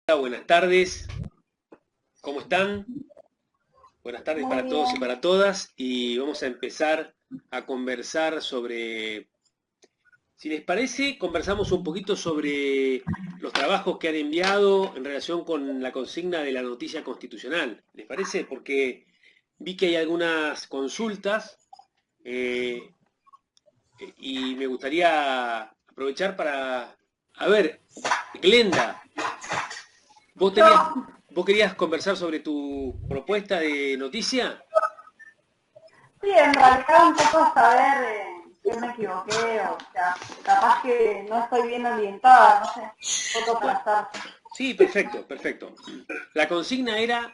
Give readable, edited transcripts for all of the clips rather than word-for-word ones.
Hola, buenas tardes, ¿cómo están? Buenas tardes Muy para todos y bien. para todas y vamos a empezar a conversar sobre, si les parece, conversamos un poquito sobre los trabajos que han enviado en relación con la consigna de la noticia constitucional. ¿Les parece? Porque vi que hay algunas consultas eh, y me gustaría aprovechar para, a ver, Glenda, ¿vos Yo, tenías, vos querías conversar sobre tu propuesta de noticia? sí, en realidad un poco saber qué me equivoqué, o sea, capaz que no estoy bien orientada, no sé, un poco Bueno, para estar. sí, perfecto, perfecto. La consigna era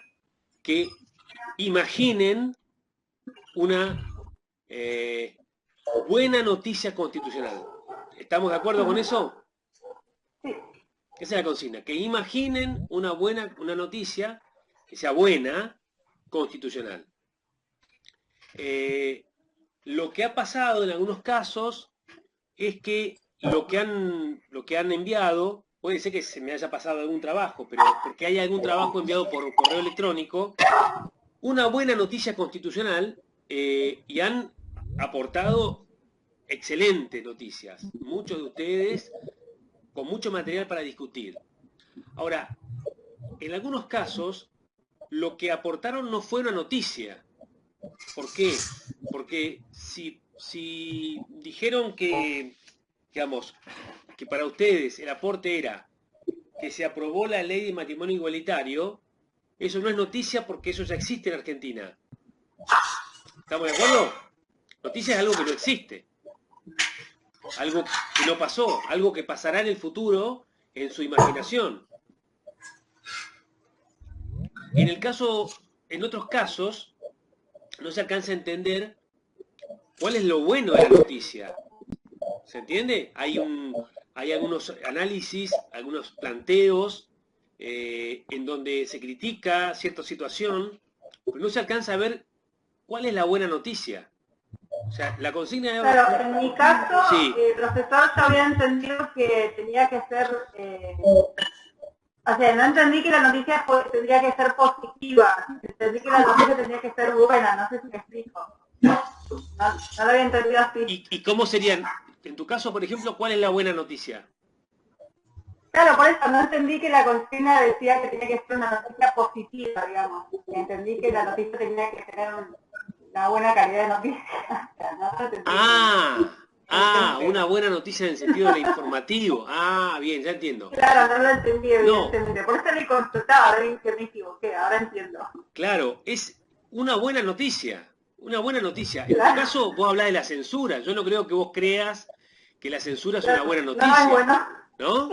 que imaginen una buena noticia constitucional. ¿Estamos de acuerdo con eso? Sí, Esa es la consigna, que imaginen una noticia que sea buena constitucional. Eh, lo que ha pasado en algunos casos es que lo que han enviado, puede ser que se me haya pasado algún trabajo, pero porque hay algún trabajo enviado por correo electrónico, una buena noticia constitucional y han aportado excelentes noticias. Muchos de ustedes con mucho material para discutir. Ahora, en algunos casos, lo que aportaron no fue una noticia. ¿Por qué? Porque si dijeron que, digamos, que para ustedes el aporte era que se aprobó la ley de matrimonio igualitario, eso no es noticia porque eso ya existe en Argentina. ¿Estamos de acuerdo? Noticia es algo que no existe, algo que no pasó, algo que pasará en el futuro en su imaginación. En el caso, en otros casos, no se alcanza a entender cuál es lo bueno de la noticia. ¿Se entiende? Hay algunos análisis, algunos planteos en donde se critica cierta situación, pero no se alcanza a ver cuál es la buena noticia. O sea, la consigna de... claro, en mi caso, Sí, el profesor ya había entendido que tenía que ser, o sea, no entendí que la noticia tendría que ser positiva, entendí que la noticia tendría que ser buena, no sé si me explico. No lo había entendido así. ¿y cómo serían, en tu caso, por ejemplo, cuál es la buena noticia? Claro, por eso no entendí que la consigna decía que tenía que ser una noticia positiva, digamos. Entendí que la noticia tenía que tener una buena calidad de noticia. O sea, no lo entendí bien. Una Evidentemente. buena noticia en el sentido de la informativo. Ah, bien, ya entiendo. Claro, no lo entendí No, evidentemente. Por eso le consultaba, a ver que me equivoqué, ahora entiendo. claro, es una buena noticia. Una buena noticia. En tu Claro, caso, vos hablás de la censura. Yo no creo que vos creas que la censura es una claro. buena No es noticia, bueno. ¿no?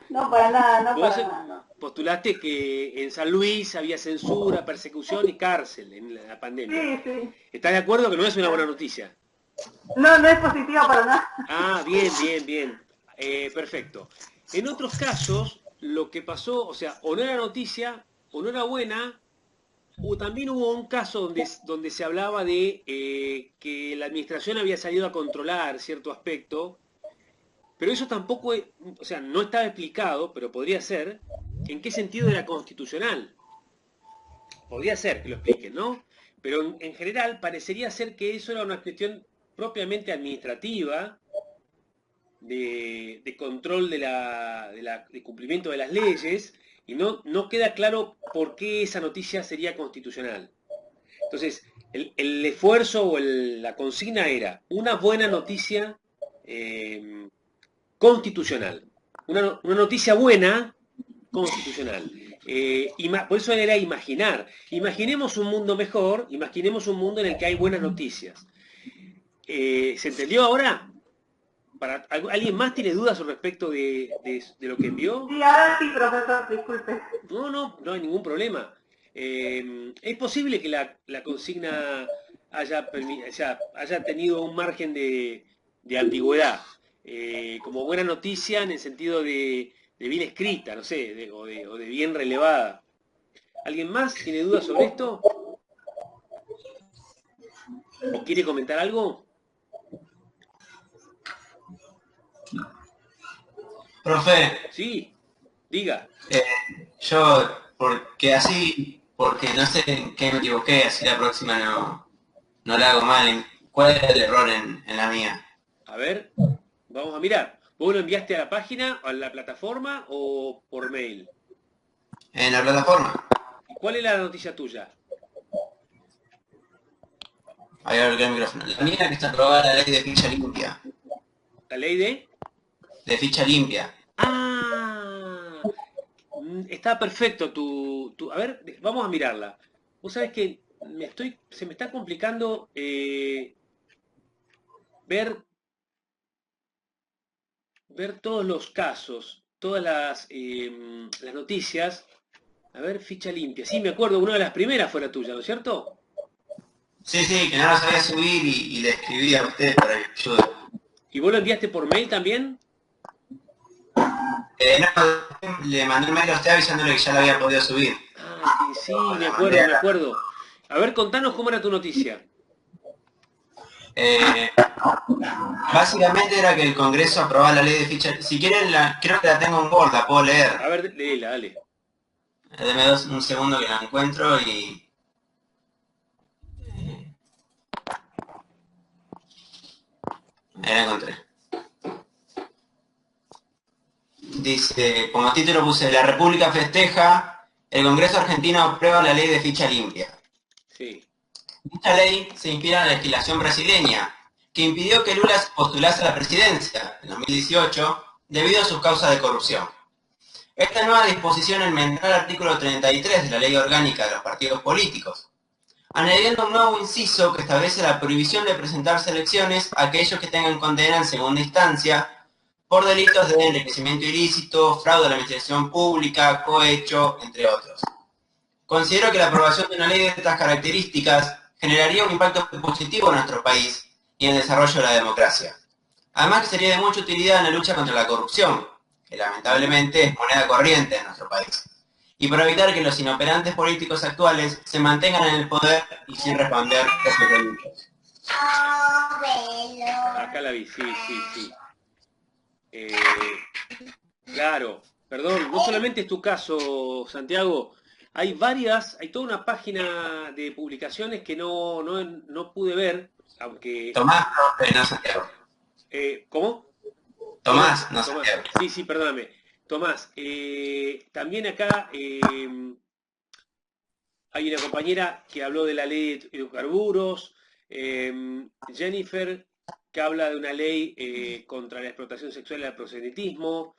No para nada, no Vos para nada, no. postulaste que en San Luis había censura, persecución y cárcel en la pandemia. Sí, sí. ¿Estás de acuerdo que no es una buena Claro. noticia? No, no es positiva para nada. Ah, bien, bien, bien. Perfecto. En otros casos, lo que pasó, o sea, o no era noticia, o no era buena, o también hubo un caso donde se hablaba de que la administración había salido a controlar cierto aspecto, pero eso tampoco, o sea, no estaba explicado, pero podría ser, en qué sentido era constitucional. Podría ser que lo expliquen, ¿no? Pero en general parecería ser que eso era una cuestión propiamente administrativa, de control de cumplimiento de las leyes, y no queda claro por qué esa noticia sería constitucional. Entonces, el esfuerzo o la consigna era una buena noticia eh, constitucional. Una noticia buena constitucional. Por eso era imaginar. Imaginemos un mundo mejor, imaginemos un mundo en el que hay buenas noticias. ¿Se entendió ahora? ¿Alguien más tiene dudas al respecto de lo que envió? Sí, ahora sí, profesor, disculpe. No, no, no hay ningún problema. Es posible que la consigna o sea, haya tenido un margen de ambigüedad, como buena noticia en el sentido de bien escrita, no sé, o de bien relevada. ¿Alguien más tiene dudas sobre esto? ¿O quiere comentar algo? Profe, Sí, diga. porque no sé en qué me equivoqué, así la próxima no la hago mal. ¿Cuál es el error en la mía? A ver, vamos a mirar. ¿Vos lo enviaste a la página, a la plataforma o por mail? En la plataforma. ¿Y cuál es la noticia tuya? Ahí va el micrófono. La mía que está aprobada la ley de ficha limpia. ¿La ley de? De ficha limpia. Ah, está perfecto a ver, vamos a mirarla. Vos sabés que se me está complicando ver, ver todos los casos, todas las noticias. A ver, ficha limpia. Sí, me acuerdo, una de las primeras fue la tuya, ¿no es cierto? Sí, sí, que no lo sabía subir y le escribí a ustedes para que me ayuden. ¿Y vos lo enviaste por mail también? No, le mandé un mail a usted avisándole que ya lo había podido subir. Ah, sí, me acuerdo, me acuerdo. A ver, contanos cómo era tu noticia. Eh, Básicamente era que el Congreso aprobaba la ley de ficha. Si quieren, creo que la tengo en Word, la puedo leer. A ver, léela, dale. Deme un segundo que la encuentro y... Ahí la encontré. Dice, como título puse, la República festeja, el Congreso argentino aprueba la ley de ficha limpia. Sí. Dicha ley se inspira en la legislación brasileña, que impidió que Lula se postulase a la presidencia en 2018 debido a sus causas de corrupción. Esta nueva disposición enmendará el artículo 33 de la Ley Orgánica de los Partidos Políticos, añadiendo un nuevo inciso que establece la prohibición de presentarse a elecciones a aquellos que tengan condena en segunda instancia por delitos de enriquecimiento ilícito, fraude a la administración pública, cohecho, entre otros. Considero que la aprobación de una ley de estas características generaría un impacto positivo en nuestro país y en el desarrollo de la democracia. Además que sería de mucha utilidad en la lucha contra la corrupción, que lamentablemente es moneda corriente en nuestro país, y para evitar que los inoperantes políticos actuales se mantengan en el poder y sin responder por sus delitos. Acá la vi, sí, sí, sí. Claro, perdón, no solamente es tu caso, Santiago, hay toda una página de publicaciones que no pude ver, aunque... Tomás, no Santiago. ¿Cómo? Tomás, Tomás, no Tomás, Santiago. sí, sí, perdóname. Tomás, también acá hay una compañera que habló de la ley de hidrocarburos, Jennifer, que habla de una ley contra la explotación sexual y el proselitismo.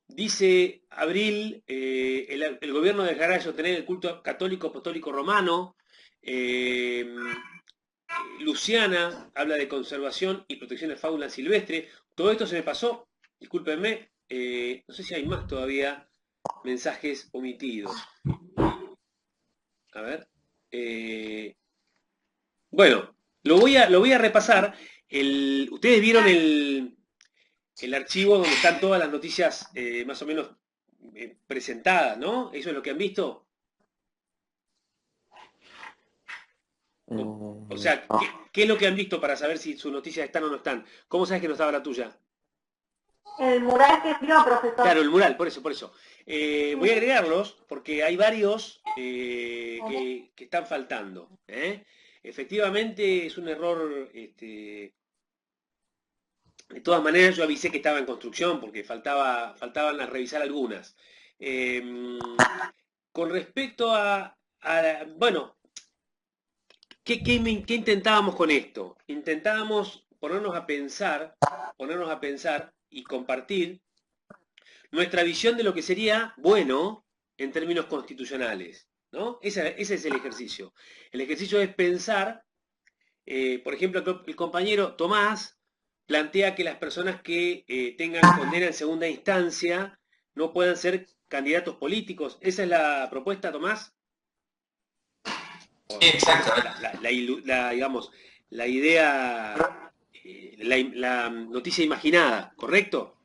Dice Abril, el gobierno dejará de sostener el culto católico apostólico romano. Luciana habla de conservación y protección de fauna silvestre. Todo esto se me pasó, discúlpenme, no sé si hay más todavía mensajes omitidos. A ver. Bueno, lo voy a repasar. Ustedes vieron el archivo donde están todas las noticias más o menos presentadas, ¿no? ¿Eso es lo que han visto? O sea, ¿qué es lo que han visto para saber si sus noticias están o no están? ¿Cómo sabes que no estaba la tuya? El mural que vio, profesor. Claro, el mural, por eso, por eso. Voy a agregarlos porque hay varios que están faltando. Efectivamente es un error, de todas maneras yo avisé que estaba en construcción porque faltaban a revisar algunas. Con respecto bueno, ¿qué intentábamos con esto? Intentábamos ponernos a pensar y compartir nuestra visión de lo que sería bueno en términos constitucionales, ¿no? Ese es el ejercicio. El ejercicio es pensar, por ejemplo, el compañero Tomás plantea que las personas que tengan condena en segunda instancia no puedan ser candidatos políticos. ¿Esa es la propuesta, Tomás? Sí, exacto. Digamos, la idea, la noticia imaginada, ¿correcto?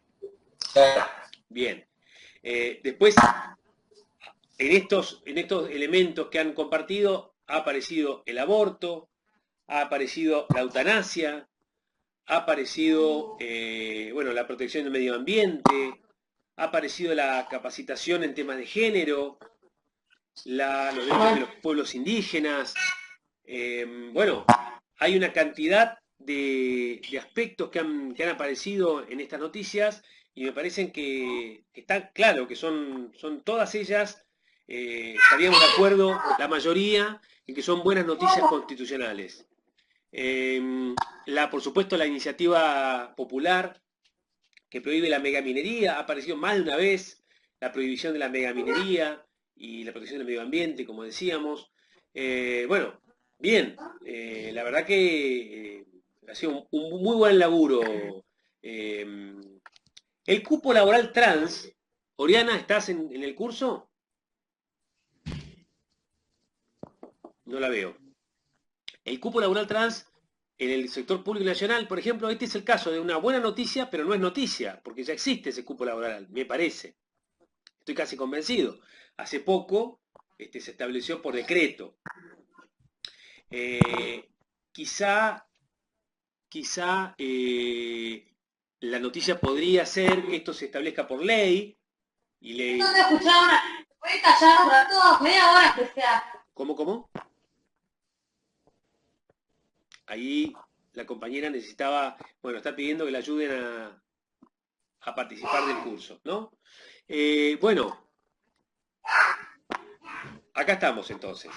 Claro. Bien. Después, en estos elementos que han compartido, ha aparecido el aborto, ha aparecido la eutanasia, ha aparecido, bueno, la protección del medio ambiente, ha aparecido la capacitación en temas de género, los derechos de los pueblos indígenas. Bueno, hay una cantidad de aspectos que han aparecido en estas noticias y me parecen que está claro que son todas ellas, estaríamos de acuerdo, la mayoría, en que son buenas noticias constitucionales. Por supuesto, la iniciativa popular que prohíbe la megaminería ha aparecido más de una vez, la prohibición de la megaminería y la protección del medio ambiente, como decíamos. Bueno, bien, la verdad que ha sido un muy buen laburo. El cupo laboral trans, Oriana, ¿estás en el curso? No la veo. El cupo laboral trans en el sector público y nacional, por ejemplo, este es el caso de una buena noticia, pero no es noticia, porque ya existe ese cupo laboral, me parece. Estoy casi convencido. Hace poco se estableció por decreto. Quizá la noticia podría ser que esto se establezca por ley y ley. No te escuchaba, voy a callar un rato, media hora que sea. ¿Cómo? Ahí la compañera necesitaba, bueno, está pidiendo que le ayuden a participar del curso, ¿no? Bueno, acá estamos entonces.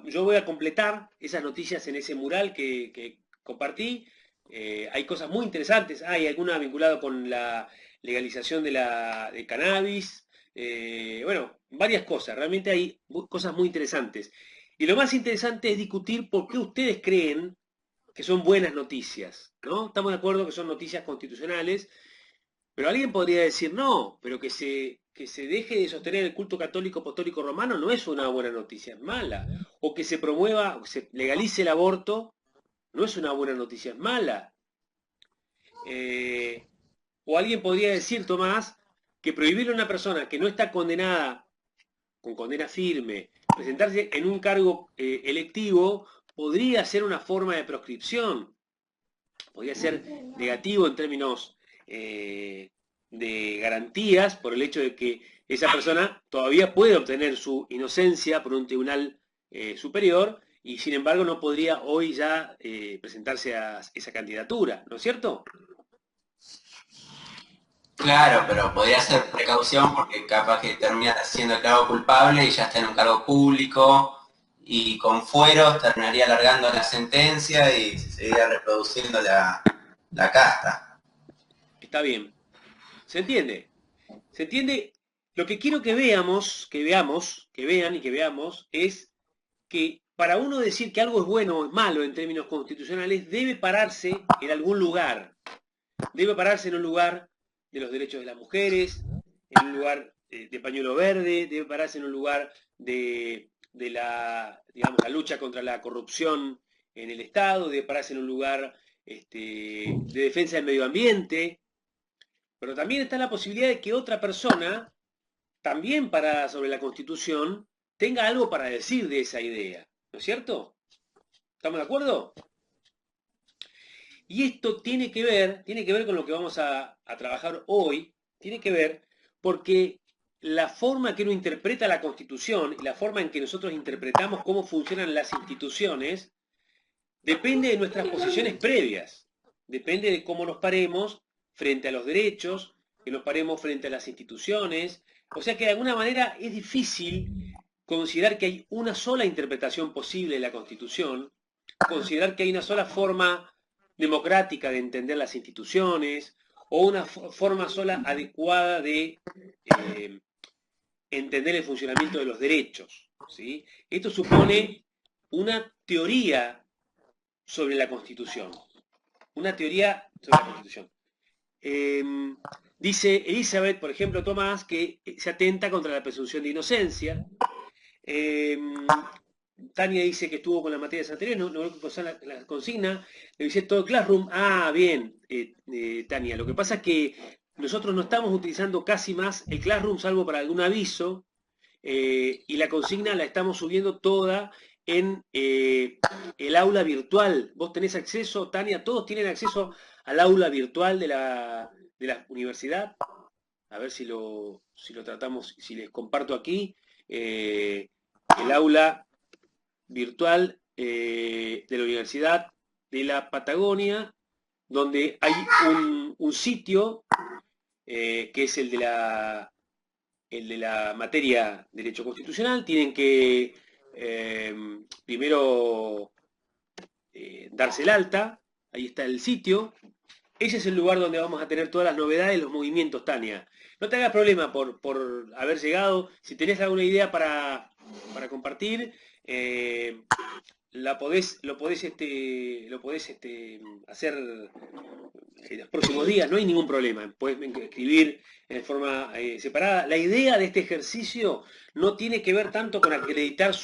Yo voy a completar esas noticias en ese mural que compartí. Hay cosas muy interesantes. Hay alguna vinculada con la legalización de cannabis. Bueno, varias cosas. Realmente hay cosas muy interesantes. Y lo más interesante es discutir por qué ustedes creen que son buenas noticias, ¿no? Estamos de acuerdo que son noticias constitucionales, pero alguien podría decir, no, pero que se deje de sostener el culto católico apostólico romano no es una buena noticia, es mala. O que se promueva, se legalice el aborto, no es una buena noticia, es mala. O alguien podría decir, Tomás, que prohibirle a una persona que no está condenada, con condena firme, presentarse en un cargo electivo, podría ser una forma de proscripción. Podría ser negativo en términos de garantías por el hecho de que esa persona todavía puede obtener su inocencia por un tribunal superior y sin embargo no podría hoy ya presentarse a esa candidatura, ¿no es cierto? Claro, pero podría ser precaución porque capaz que termina siendo declarado culpable y ya está en un cargo público y con fueros terminaría alargando la sentencia y se seguiría reproduciendo la casta. Está bien. ¿Se entiende? ¿Se entiende? Lo que quiero que vean y que veamos es que para uno decir que algo es bueno o es malo en términos constitucionales debe pararse en algún lugar. Debe pararse en un lugar de los derechos de las mujeres, en un lugar de pañuelo verde, debe pararse en un lugar de la lucha contra la corrupción en el Estado, debe pararse en un lugar de defensa del medio ambiente, pero también está la posibilidad de que otra persona, también parada sobre la Constitución, tenga algo para decir de esa idea, ¿no es cierto? ¿Estamos de acuerdo? Y esto tiene que ver con lo que vamos a trabajar hoy, tiene que ver porque la forma que uno interpreta la Constitución y la forma en que nosotros interpretamos cómo funcionan las instituciones depende de nuestras posiciones previas, depende de cómo nos paremos frente a los derechos, que nos paremos frente a las instituciones, o sea que de alguna manera es difícil considerar que hay una sola interpretación posible de la Constitución, considerar que hay una sola forma democrática de entender las instituciones o una forma sola adecuada de entender el funcionamiento de los derechos, ¿sí? Esto supone una teoría sobre la Constitución. Una teoría sobre la Constitución. Dice Elizabeth, por ejemplo, Tomás, que se atenta contra la presunción de inocencia. Tania dice que estuvo con las materias anteriores, no logró pasar la consigna. Le dice todo Classroom. Ah, bien, Tania. Lo que pasa es que nosotros no estamos utilizando casi más el Classroom, salvo para algún aviso, y la consigna la estamos subiendo toda en el aula virtual. Vos tenés acceso, Tania, todos tienen acceso al aula virtual de la universidad. A ver si lo tratamos, si les comparto aquí. El aula virtual de la Universidad de la Patagonia, donde hay un sitio que es el de la materia Derecho Constitucional. Tienen que primero darse el alta. Ahí está el sitio. Ese es el lugar donde vamos a tener todas las novedades, los movimientos, Tania. No te hagas problema por haber llegado. Si tenés alguna idea para compartir, lo podés hacer en los próximos días, no hay ningún problema. Podés escribir en forma separada. La idea de este ejercicio no tiene que ver tanto con acreditar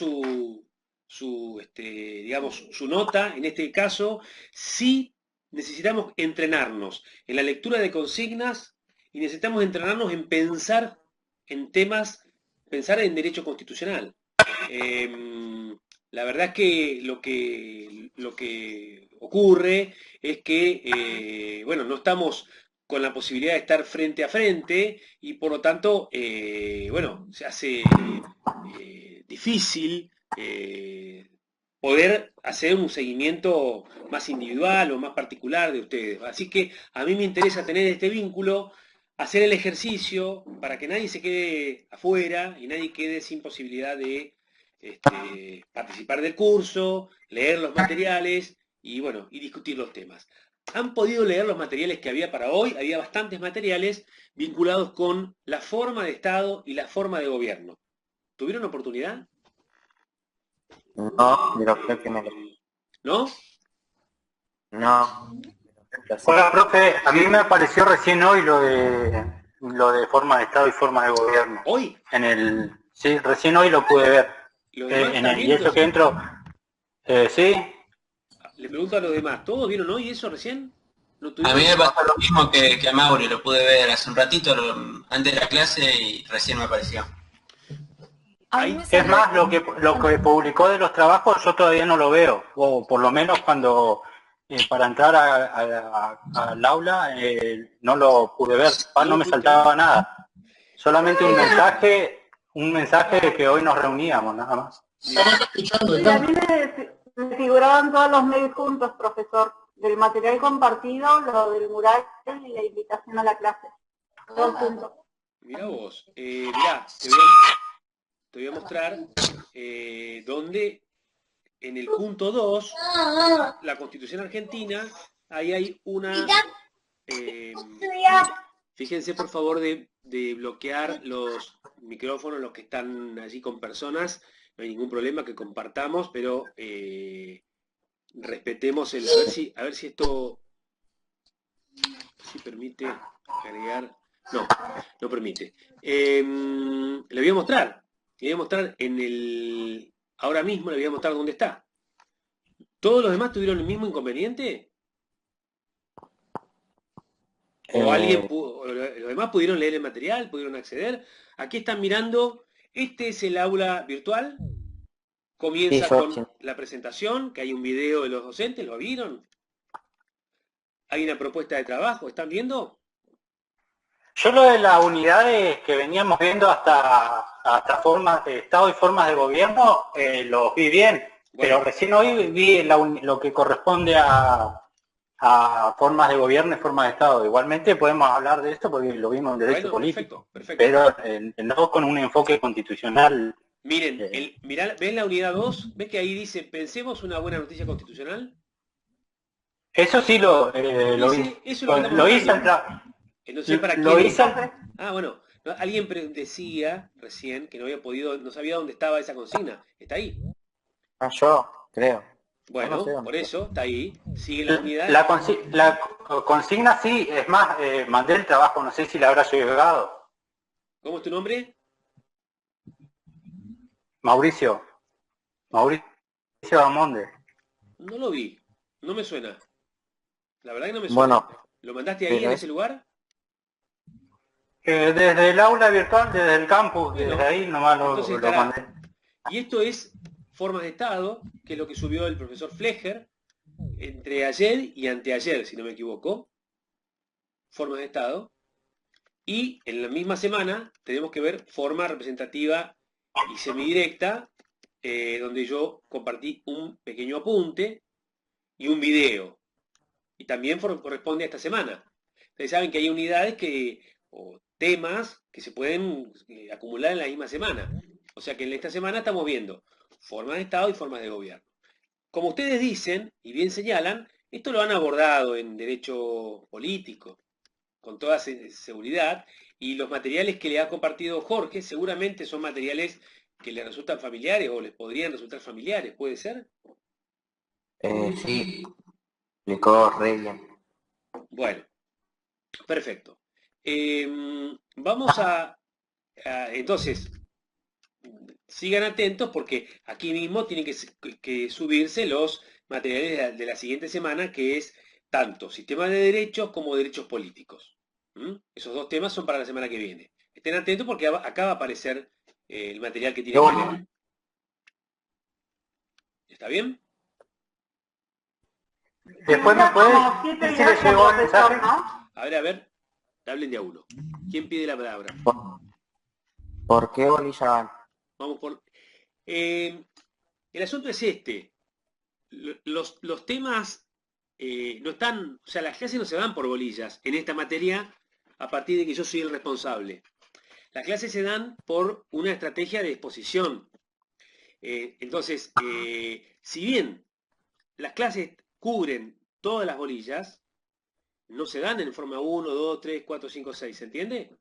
digamos, su nota. En este caso, sí necesitamos entrenarnos en la lectura de consignas y necesitamos entrenarnos en pensar en temas, pensar en derecho constitucional. La verdad es que lo que ocurre es que, bueno, no estamos con la posibilidad de estar frente a frente y por lo tanto, bueno, se hace difícil poder hacer un seguimiento más individual o más particular de ustedes. Así que a mí me interesa tener este vínculo, hacer el ejercicio para que nadie se quede afuera y nadie quede sin posibilidad de participar del curso, leer los materiales y bueno, y discutir los temas. ¿Han podido leer los materiales que había para hoy? Había bastantes materiales vinculados con la forma de Estado y la forma de gobierno. ¿Tuvieron oportunidad? No, pero creo que me lo... ¿No? No. Hola, profe. A mí me apareció recién hoy lo de forma de Estado y forma de gobierno. ¿Hoy? Sí, recién hoy lo pude ver. Y eso que entro... sí. Le pregunto a los demás, ¿todos vieron hoy eso recién? A mí me pasó lo mismo que a Mauri, lo pude ver hace un ratito antes de la clase y recién me apareció. Es más, lo que publicó de los trabajos yo todavía no lo veo, o por lo menos cuando para entrar al aula no lo pude ver, no me saltaba nada, solamente un mensaje de que hoy nos reuníamos, nada más. Sí, a mí me figuraban todos los mails juntos, profesor, del material compartido, lo del mural y la invitación a la clase, todos juntos. Mirá vos, mirá, te voy a mostrar donde en el punto 2, la Constitución Argentina, ahí hay una... fíjense por favor de bloquear los micrófonos, los que están allí con personas, no hay ningún problema que compartamos, pero respetemos el... A ver si esto... si permite agregar... No permite. Le voy a mostrar. Le voy a mostrar ahora mismo le voy a mostrar dónde está. ¿Todos los demás tuvieron el mismo inconveniente? ¿O los demás pudieron leer el material, pudieron acceder? Aquí están mirando, este es el aula virtual. Comienza con la presentación, que hay un video de los docentes, ¿lo vieron? Hay una propuesta de trabajo, ¿están viendo? Yo lo de las unidades que veníamos viendo hasta formas de Estado y formas de gobierno, los vi bien, bueno. Pero recién hoy vi lo que corresponde a formas de gobierno y formas de Estado. Igualmente podemos hablar de esto porque lo vimos en derecho político, perfecto. Pero no con un enfoque constitucional. Miren, ¿ven la unidad 2? ¿Ven que ahí dice, pensemos una buena noticia constitucional? Eso sí lo vi. Lo hice entonces, ¿para qué? Bueno, alguien decía recién que no sabía dónde estaba esa consigna. ¿Está ahí? Yo creo. Bueno, no sé por eso, está ahí. Sigue la unidad. La consigna sí, es más, mandé el trabajo, no sé si le habrá llegado. ¿Cómo es tu nombre? Mauricio Bamonde. No lo vi, no me suena. La verdad que no me suena. Bueno, ¿Lo mandaste ahí en ese lugar? Desde el aula virtual, desde el campus, desde ahí nomás lo mandé. Y esto es formas de Estado, que es lo que subió el profesor Flecher entre ayer y anteayer, si no me equivoco. Formas de Estado. Y en la misma semana tenemos que ver forma representativa y semidirecta, donde yo compartí un pequeño apunte y un video. Y también corresponde a esta semana. Ustedes saben que hay unidades o temas que se pueden acumular en la misma semana. O sea que en esta semana estamos viendo formas de Estado y formas de gobierno. Como ustedes dicen y bien señalan, esto lo han abordado en derecho político, con toda seguridad, y los materiales que le ha compartido Jorge seguramente son materiales que le resultan familiares o les podrían resultar familiares, ¿puede ser? Sí, explicó re bien. Bueno, perfecto. Vamos entonces, sigan atentos porque aquí mismo tienen que subirse los materiales de la siguiente semana, que es tanto sistema de derechos como derechos políticos. Esos dos temas son para la semana que viene. Estén atentos porque acá va a aparecer el material que Qué tienen que bueno. leer. ¿Está bien? Después me puedes Como 7 y decir si le 8, llegó el profesor, mensaje. ¿no? A ver, hablen de a uno. ¿Quién pide la palabra? ¿Por qué bolilla van? Vamos por... el asunto es este. Los temas no están, o sea, las clases no se dan por bolillas en esta materia a partir de que yo soy el responsable. Las clases se dan por una estrategia de exposición. Entonces, si bien las clases cubren todas las bolillas, no se dan en forma 1, 2, 3, 4, 5, 6, ¿se entiende?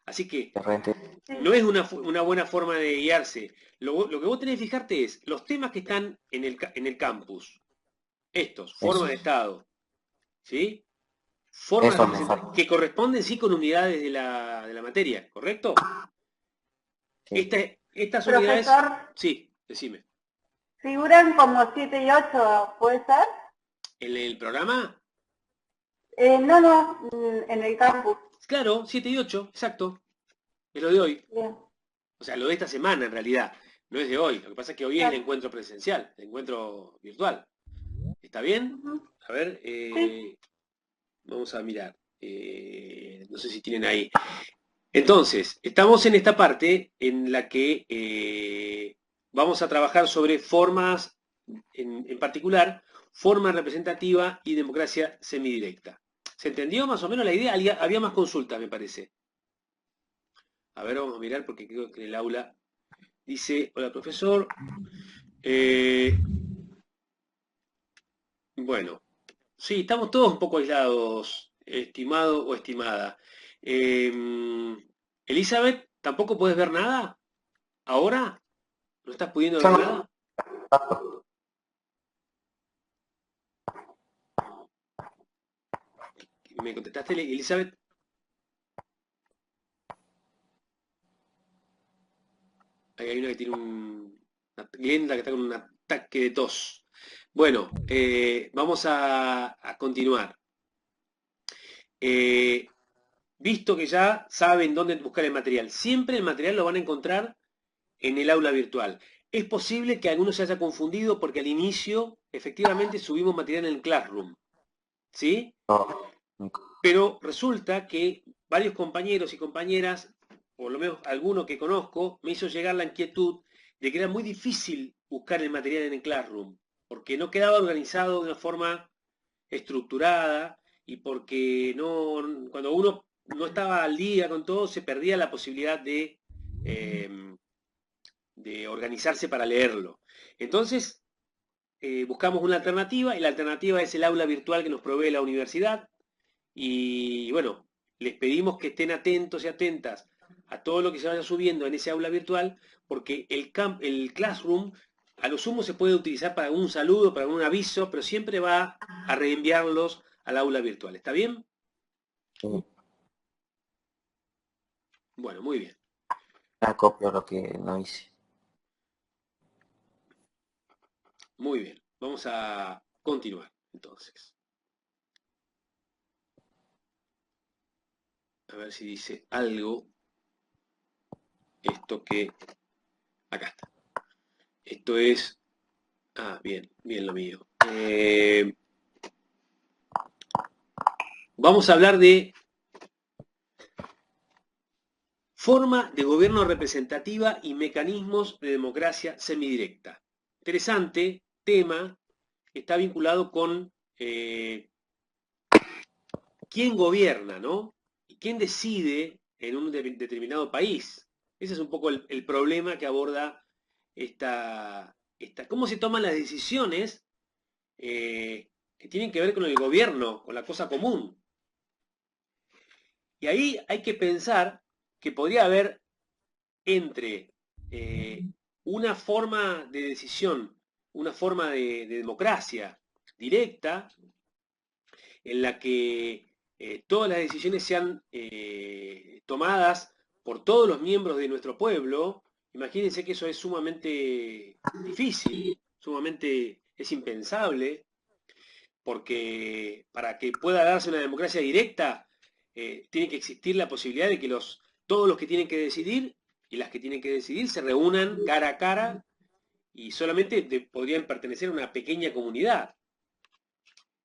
Así que De repente, no es una buena forma de guiarse. Lo que vos tenés que fijarte es los temas que están en el campus. Estos, formas eso. de Estado, ¿sí? Formas Eso me falta. que corresponden sí con unidades de la materia, ¿correcto? Sí. Estas unidades, Profesor, sí, decime. figuran como 7 y 8, ¿puede ser? ¿En el programa? No, en el campus. Claro, 7 y 8, exacto. Es lo de hoy. Bien. O sea, lo de esta semana en realidad. No es de hoy. Lo que pasa es que hoy es el Claro. encuentro presencial, el encuentro virtual. ¿Está bien? Ujú. A ver, Sí. vamos a mirar. No sé si tienen ahí. Entonces, estamos en esta parte en la que vamos a trabajar sobre formas, en particular, forma representativa y democracia semidirecta. ¿Se entendió más o menos la idea? Había más consultas, me parece. A ver, vamos a mirar porque creo que en el aula dice, hola profesor. Bueno, sí, estamos todos un poco aislados, estimado o estimada. Elizabeth, ¿tampoco puedes ver nada? ¿Ahora? ¿No estás pudiendo Yo ver no nada? ¿Me contestaste, Elizabeth? Ahí hay una que tiene una Glenda que está con un ataque de tos. Bueno, vamos a continuar. Visto que ya saben dónde buscar el material, siempre el material lo van a encontrar en el aula virtual. Es posible que alguno se haya confundido porque al inicio efectivamente subimos material en el Classroom, ¿sí? nunca. Pero resulta que varios compañeros y compañeras, por lo menos alguno que conozco, me hizo llegar la inquietud de que era muy difícil buscar el material en el Classroom, porque no quedaba organizado de una forma estructurada y porque cuando uno no estaba al día con todo, se perdía la posibilidad de organizarse para leerlo. Entonces, buscamos una alternativa y la alternativa es el aula virtual que nos provee la universidad. Y bueno, les pedimos que estén atentos y atentas a todo lo que se vaya subiendo en ese aula virtual, porque el Classroom a lo sumo se puede utilizar para un saludo, para un aviso, pero siempre va a reenviarlos al aula virtual. ¿Está bien? Sí. Bueno, muy bien. Acopio lo que no hice. Muy bien. Vamos a continuar entonces. A ver si dice algo. Esto que... Acá está. Esto es... Ah, bien, bien lo mío. Vamos a hablar de forma de gobierno representativa y mecanismos de democracia semidirecta. Interesante tema, está vinculado con quién gobierna, ¿no? Y quién decide en un determinado país. Ese es un poco el problema que aborda cómo se toman las decisiones que tienen que ver con el gobierno, con la cosa común. Y ahí hay que pensar que podría haber entre una forma de decisión, una forma de democracia directa, en la que todas las decisiones sean tomadas por todos los miembros de nuestro pueblo. Imagínense que eso es sumamente difícil, sumamente es impensable, porque para que pueda darse una democracia directa, tiene que existir la posibilidad de que todos los que tienen que decidir y las que tienen que decidir se reúnan cara a cara y solamente podrían pertenecer a una pequeña comunidad.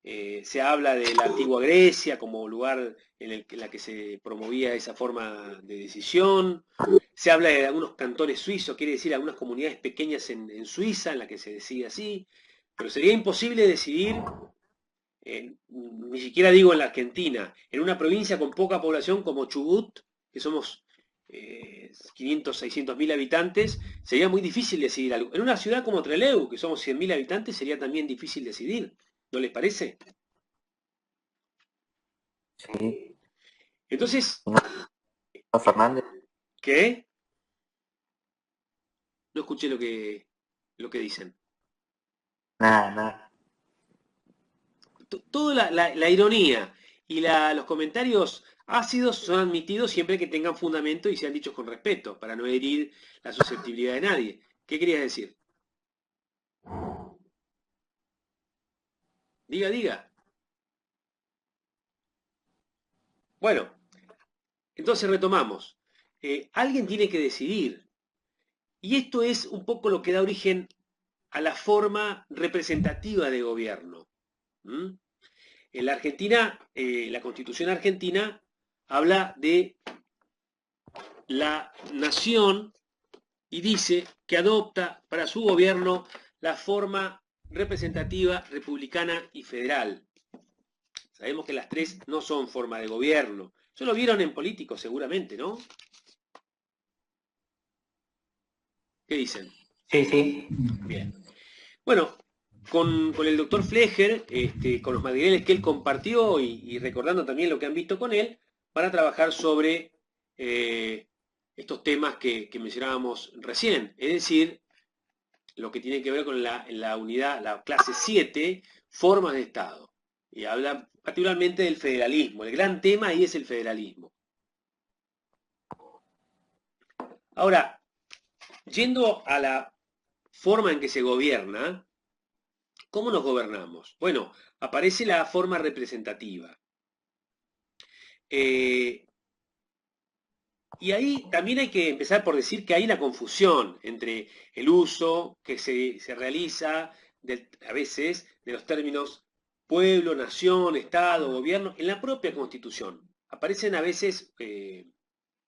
Se habla de la antigua Grecia como lugar en la que se promovía esa forma de decisión. Se habla de algunos cantones suizos, quiere decir algunas comunidades pequeñas en Suiza en las que se decide así. Pero sería imposible decidir, ni siquiera digo en la Argentina, en una provincia con poca población como Chubut, que somos 500, 600 mil habitantes, sería muy difícil decidir algo. En una ciudad como Trelew, que somos 100.000 habitantes, sería también difícil decidir. ¿No les parece? Sí. Entonces, ¿No, Fernández? ¿qué? No escuché lo que dicen. Nada. Toda la ironía y los comentarios ácidos son admitidos siempre que tengan fundamento y sean dichos con respeto, para no herir la susceptibilidad de nadie. ¿Qué querías decir? Diga. Bueno, entonces retomamos. Alguien tiene que decidir. Y esto es un poco lo que da origen a la forma representativa de gobierno. En la Argentina, la Constitución argentina habla de la nación y dice que adopta para su gobierno la forma representativa, republicana y federal. Sabemos que las tres no son forma de gobierno. Eso lo vieron en políticos seguramente, ¿no? ¿Qué dicen? Sí. Bien. Bueno, con el doctor Fleger, con los materiales que él compartió y recordando también lo que han visto con él, van a trabajar sobre estos temas que mencionábamos recién, es decir, lo que tiene que ver con la unidad, la clase 7, formas de Estado. Y habla particularmente del federalismo. El gran tema ahí es el federalismo. Ahora, yendo a la forma en que se gobierna, ¿cómo nos gobernamos? Bueno, aparece la forma representativa. Y ahí también hay que empezar por decir que hay una confusión entre el uso que se realiza a veces de los términos pueblo, nación, Estado, gobierno, en la propia Constitución. Aparecen a veces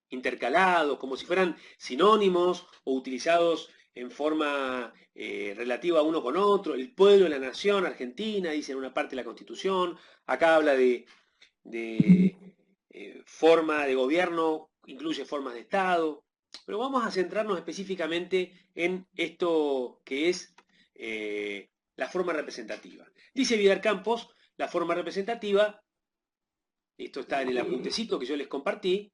intercalados, como si fueran sinónimos o utilizados en forma relativa uno con otro. El pueblo, la nación, Argentina, dice en una parte de la Constitución. Acá habla de forma de gobierno, incluye formas de Estado. Pero vamos a centrarnos específicamente en esto que es la forma representativa. Dice Vidal Campos, la forma representativa, esto está en el apuntecito que yo les compartí,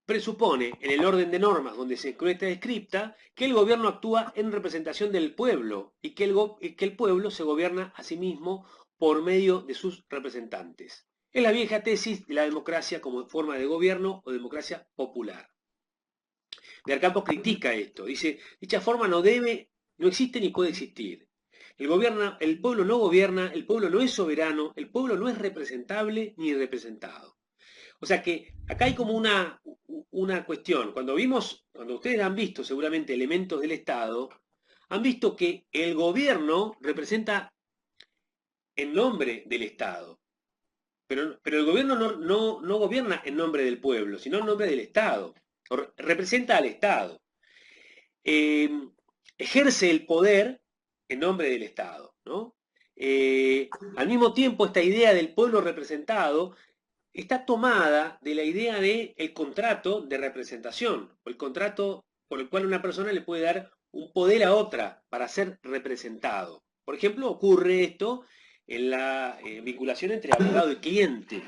presupone en el orden de normas donde se encuentra descripta que el gobierno actúa en representación del pueblo y que el pueblo se gobierna a sí mismo por medio de sus representantes. Es la vieja tesis de la democracia como forma de gobierno o democracia popular. Vidal Campos critica esto, dice, dicha forma no existe ni puede existir. El pueblo no gobierna, el pueblo no es soberano, el pueblo no es representable ni representado. O sea que acá hay como una cuestión. Cuando ustedes han visto seguramente elementos del Estado, han visto que el gobierno representa en nombre del Estado. Pero el gobierno no gobierna en nombre del pueblo, sino en nombre del Estado. Representa al Estado. Ejerce el poder en nombre del Estado, ¿no? Al mismo tiempo, esta idea del pueblo representado está tomada de la idea del contrato de representación, o el contrato por el cual una persona le puede dar un poder a otra para ser representado. Por ejemplo, ocurre esto en la vinculación entre abogado y cliente.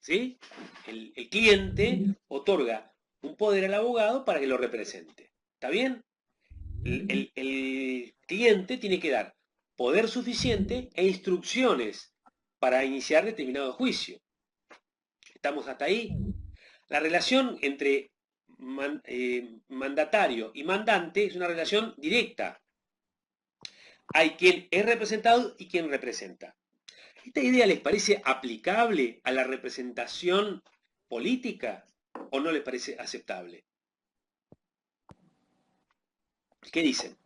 ¿Sí? El cliente otorga un poder al abogado para que lo represente. ¿Está bien? El cliente tiene que dar poder suficiente e instrucciones para iniciar determinado juicio. ¿Estamos hasta ahí? La relación entre mandatario y mandante es una relación directa. Hay quien es representado y quien representa. ¿Esta idea les parece aplicable a la representación política o no les parece aceptable? ¿Qué dicen?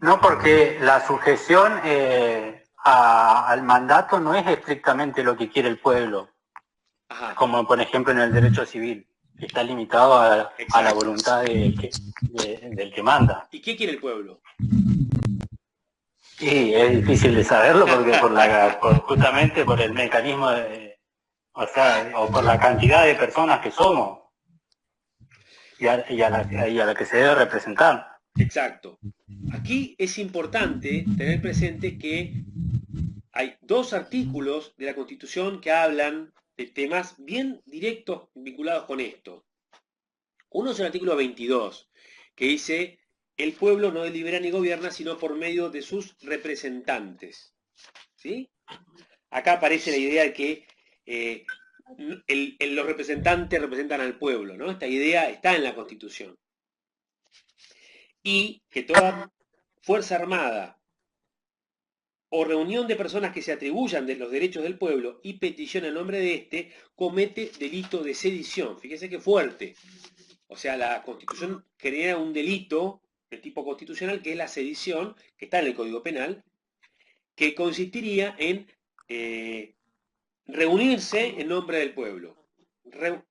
No, porque la sujeción al mandato no es estrictamente lo que quiere el pueblo, Ajá. como por ejemplo en el derecho civil, que está limitado a la voluntad del que manda. ¿Y qué quiere el pueblo? Sí, es difícil de saberlo porque justamente por el mecanismo o por la cantidad de personas que somos y a la que se debe representar. Exacto. Aquí es importante tener presente que hay dos artículos de la Constitución que hablan de temas bien directos vinculados con esto. Uno es el artículo 22, que dice: el pueblo no delibera ni gobierna sino por medio de sus representantes. ¿Sí? Acá aparece la idea de que los representantes representan al pueblo, ¿no? Esta idea está en la Constitución. Y que toda fuerza armada o reunión de personas que se atribuyan de los derechos del pueblo y petición en nombre de éste comete delito de sedición. Fíjese qué fuerte. O sea, la Constitución crea un delito de tipo constitucional que es la sedición, que está en el Código Penal, que consistiría en reunirse en nombre del pueblo.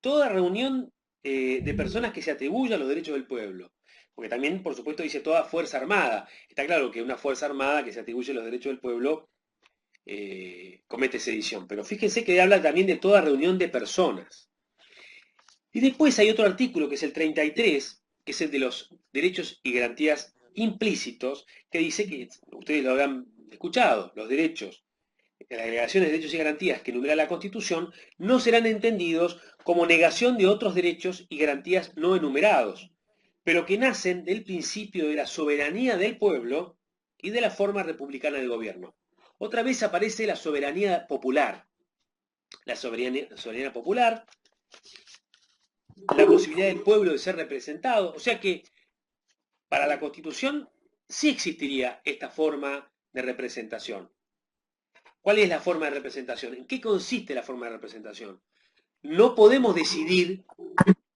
Toda reunión de personas que se atribuyan los derechos del pueblo. Porque también, por supuesto, dice toda fuerza armada. Está claro que una fuerza armada que se atribuye los derechos del pueblo comete sedición. Pero fíjense que habla también de toda reunión de personas. Y después hay otro artículo, que es el 33, que es el de los derechos y garantías implícitos, que dice que, ustedes lo habrán escuchado, los derechos, las agregaciones de derechos y garantías que enumera la Constitución no serán entendidos como negación de otros derechos y garantías no enumerados, pero que nacen del principio de la soberanía del pueblo y de la forma republicana del gobierno. Otra vez aparece la soberanía popular. La soberanía popular, la posibilidad del pueblo de ser representado. O sea que para la Constitución sí existiría esta forma de representación. ¿Cuál es la forma de representación? ¿En qué consiste la forma de representación? No podemos decidir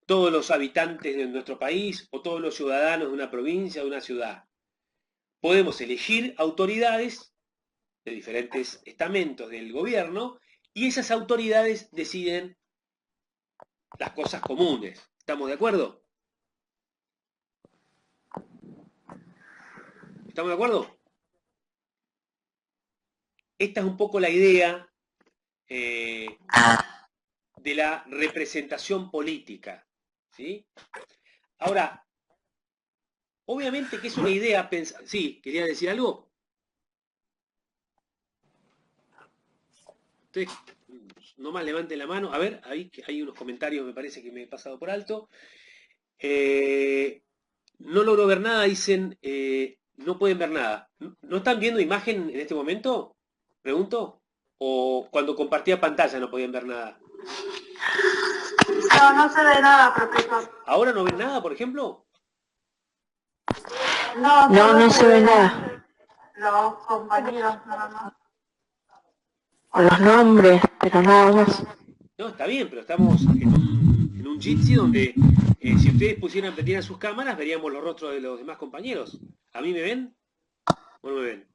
todos los habitantes de nuestro país o todos los ciudadanos de una provincia o de una ciudad. Podemos elegir autoridades de diferentes estamentos del gobierno y esas autoridades deciden las cosas comunes. ¿Estamos de acuerdo? ¿Estamos de acuerdo? Esta es un poco la idea de la representación política. ¿Sí? Ahora, obviamente que es una idea pensar. Sí, ¿quería decir algo? Ustedes nomás levanten la mano. A ver, ahí hay unos comentarios, me parece que me he pasado por alto. No logro ver nada, dicen, no pueden ver nada. ¿No están viendo imagen en este momento? Pregunto. ¿O cuando compartía pantalla no podían ver nada? No se ve nada, profesor. ¿Ahora no ven nada, por ejemplo? No se ve nada. Los compañeros, nada más. con los nombres, pero nada más. No, está bien, pero estamos en un Jitsi donde si ustedes prendieran sus cámaras, veríamos los rostros de los demás compañeros. ¿A mí me ven? ¿O no me ven?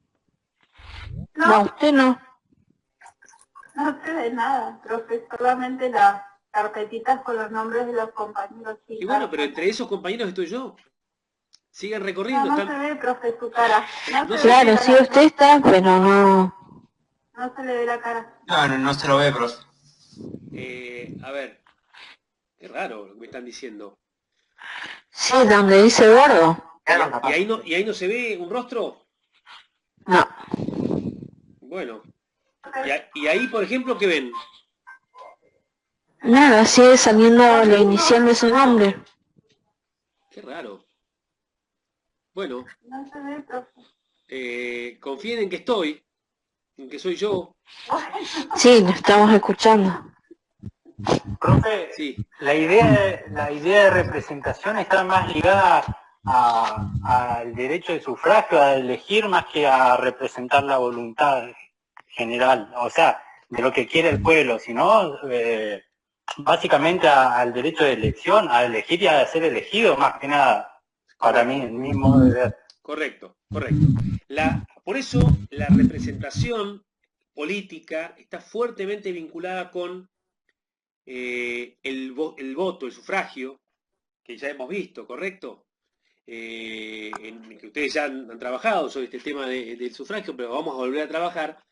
No, usted no. No se ve nada, profe, solamente las carpetitas con los nombres de los compañeros. Y bueno, pero entre esos compañeros estoy yo. Sigan recorriendo. No, no se ve, profe, su cara. No se Claro, sí, usted está, pero no. No se le ve la cara. No se lo ve, profe. A ver, qué raro lo que me están diciendo. Sí, donde dice Eduardo. ¿Y ahí no se ve un rostro? No. Bueno. ¿Y ahí, por ejemplo, qué ven? Nada, sigue saliendo la inicial de su nombre. Qué raro. Bueno, No se ve, profe. confíen en que estoy, en que soy yo. Sí, lo estamos escuchando. Profe, Sí. la idea de representación está más ligada al derecho de sufragio, a elegir más que a representar la voluntad general, o sea, de lo que quiere el pueblo, sino básicamente al derecho de elección, a elegir y a ser elegido, más que nada, para mí, el mismo de ver. Correcto. Por eso la representación política está fuertemente vinculada con el voto, el sufragio, que ya hemos visto, ¿correcto? En que ustedes ya han trabajado sobre este tema del sufragio, pero vamos a volver a trabajar.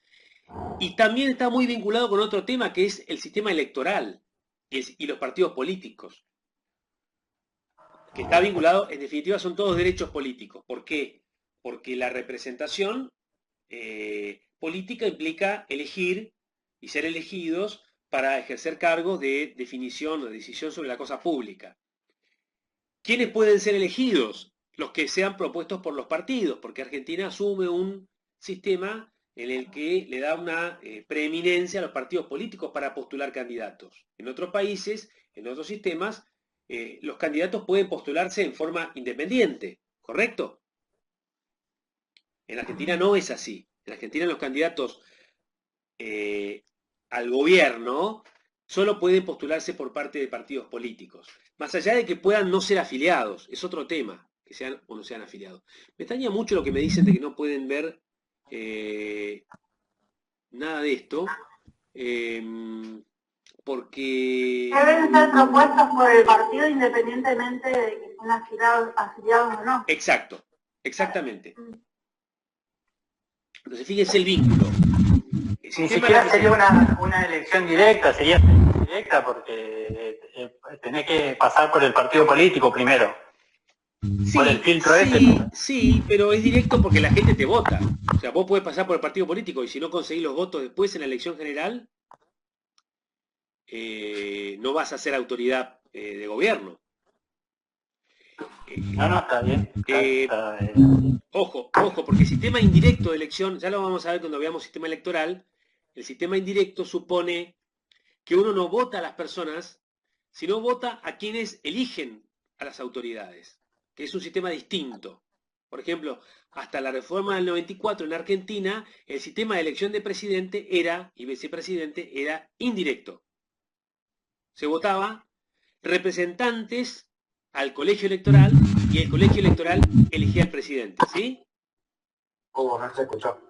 Y también está muy vinculado con otro tema que es el sistema electoral y los partidos políticos. Que está vinculado, en definitiva, son todos derechos políticos. ¿Por qué? Porque la representación política implica elegir y ser elegidos para ejercer cargos de definición o decisión sobre la cosa pública. ¿Quiénes pueden ser elegidos? Los que sean propuestos por los partidos, porque Argentina asume un sistema en el que le da una preeminencia a los partidos políticos para postular candidatos. En otros países, en otros sistemas, los candidatos pueden postularse en forma independiente, ¿correcto? En Argentina no es así. En Argentina los candidatos al gobierno solo pueden postularse por parte de partidos políticos. Más allá de que puedan no ser afiliados, es otro tema, que sean o no sean afiliados. Me extraña mucho lo que me dicen de que no pueden ver nada de esto, porque... Deben ser propuestos por el partido independientemente de que estén afiliados o no. Exacto, exactamente. Entonces fíjense el vínculo. Ni siquiera sería una elección directa, porque tenés que pasar por el partido político primero. Sí, por el filtro sí, pero es directo porque la gente te vota. O sea, vos podés pasar por el partido político y si no conseguís los votos después en la elección general, no vas a ser autoridad de gobierno. No, está bien. Está Ojo, porque el sistema indirecto de elección, ya lo vamos a ver cuando veamos sistema electoral, el sistema indirecto supone que uno no vota a las personas, sino vota a quienes eligen a las autoridades, que es un sistema distinto. Por ejemplo, hasta la reforma del 94 en Argentina, el sistema de elección de presidente y vicepresidente era indirecto. Se votaba representantes al colegio electoral y el colegio electoral elegía al presidente, ¿sí? No se escuchó.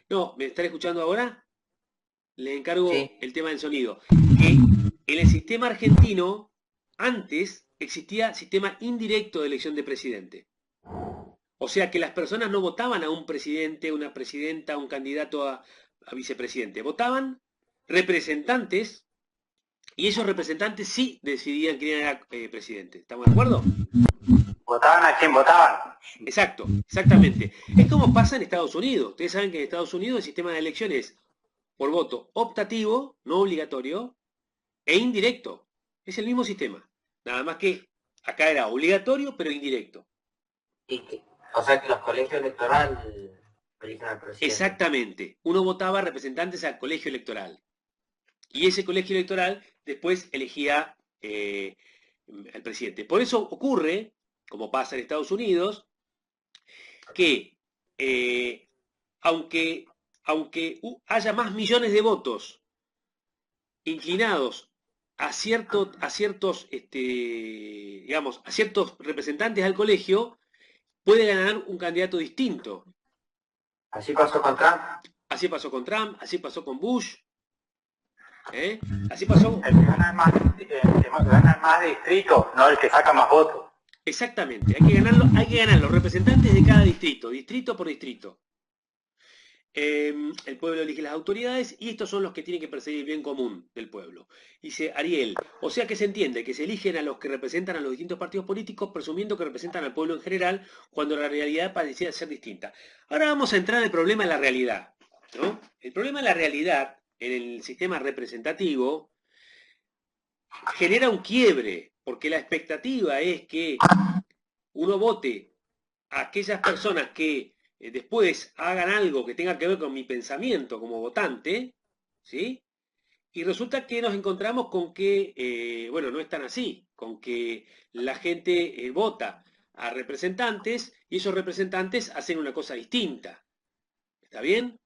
No, ¿me están escuchando ahora? Le encargo Sí. el tema del sonido. Que en el sistema argentino, antes existía sistema indirecto de elección de presidente. O sea que las personas no votaban a un presidente, una presidenta, un candidato a vicepresidente. Votaban representantes y esos representantes sí decidían quién era presidente. ¿Estamos de acuerdo? ¿Votaban a quién votaban? Exacto, exactamente. Es como pasa en Estados Unidos. Ustedes saben que en Estados Unidos el sistema de elecciones es por voto optativo, no obligatorio, e indirecto. Es el mismo sistema. Nada más que acá era obligatorio, pero indirecto. O sea que los colegios electorales eligen al presidente. Exactamente. Uno votaba representantes al colegio electoral. Y ese colegio electoral después elegía al presidente. Por eso ocurre, como pasa en Estados Unidos, que aunque aunque haya más millones de votos inclinados a ciertos representantes al colegio, puede ganar un candidato distinto. Así pasó con Trump. Así pasó con Trump, así pasó con Bush. Así pasó. El que gana más distritos, no el que saca más votos. Exactamente, hay que ganar los representantes de cada distrito, distrito por distrito. El pueblo elige las autoridades y estos son los que tienen que perseguir el bien común del pueblo. Dice Ariel, o sea que se entiende que se eligen a los que representan a los distintos partidos políticos presumiendo que representan al pueblo en general cuando la realidad pareciera ser distinta. Ahora vamos a entrar en el problema de la realidad, ¿no? El problema de la realidad en el sistema representativo genera un quiebre, porque la expectativa es que uno vote a aquellas personas que después hagan algo que tenga que ver con mi pensamiento como votante, ¿sí? Y resulta que nos encontramos con que, bueno, no es tan así, con que la gente vota a representantes y esos representantes hacen una cosa distinta. ¿Está bien?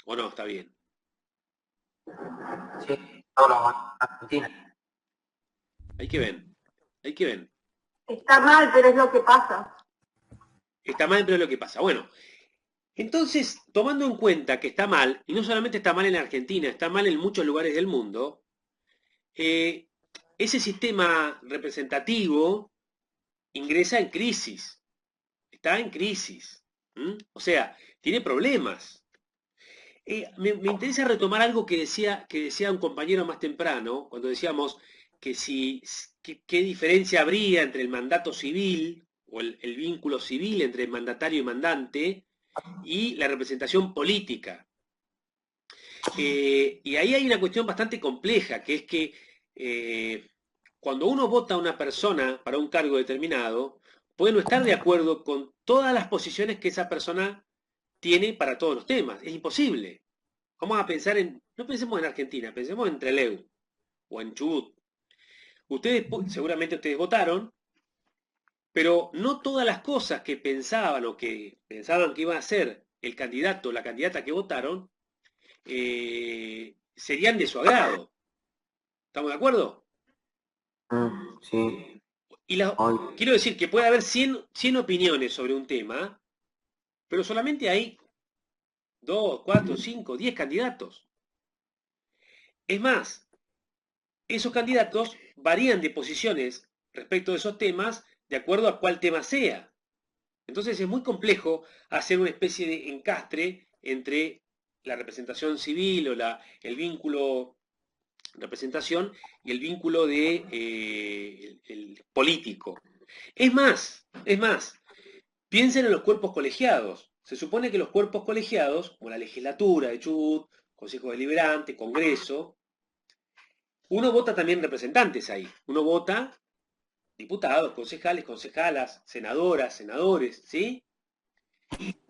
¿O no está bien? Sí, todos los votos en Argentina. Hay que ver, hay que ver. Está mal, pero es lo que pasa. Está mal, pero es lo que pasa. Bueno, entonces, tomando en cuenta que está mal, y no solamente está mal en Argentina, está mal en muchos lugares del mundo, ese sistema representativo ingresa en crisis, está en crisis, o sea, tiene problemas. Me interesa retomar algo que decía un compañero más temprano, cuando decíamos que qué diferencia habría entre el mandato civil, o el vínculo civil entre mandatario y mandante, y la representación política. Y ahí hay una cuestión bastante compleja, que es que cuando uno vota a una persona para un cargo determinado, puede no estar de acuerdo con todas las posiciones que esa persona tiene para todos los temas. Es imposible. Vamos a pensar no pensemos en Argentina, pensemos en Trelew o en Chubut. Seguramente ustedes votaron, pero no todas las cosas que pensaban o que pensaban que iba a hacer el candidato o la candidata que votaron serían de su agrado. ¿Estamos de acuerdo? Sí. Y quiero decir que puede haber 100 opiniones sobre un tema, pero solamente hay 2, 4, 5, 10 candidatos. Es más, esos candidatos varían de posiciones respecto de esos temas de acuerdo a cuál tema sea. Entonces es muy complejo hacer una especie de encastre entre la representación civil o el vínculo representación y el vínculo el político. Es más, piensen en los cuerpos colegiados. Se supone que los cuerpos colegiados, como la legislatura de Chubut, Consejo Deliberante, Congreso, uno vota también representantes ahí. Uno vota diputados, concejales, concejalas, senadoras, senadores, ¿sí?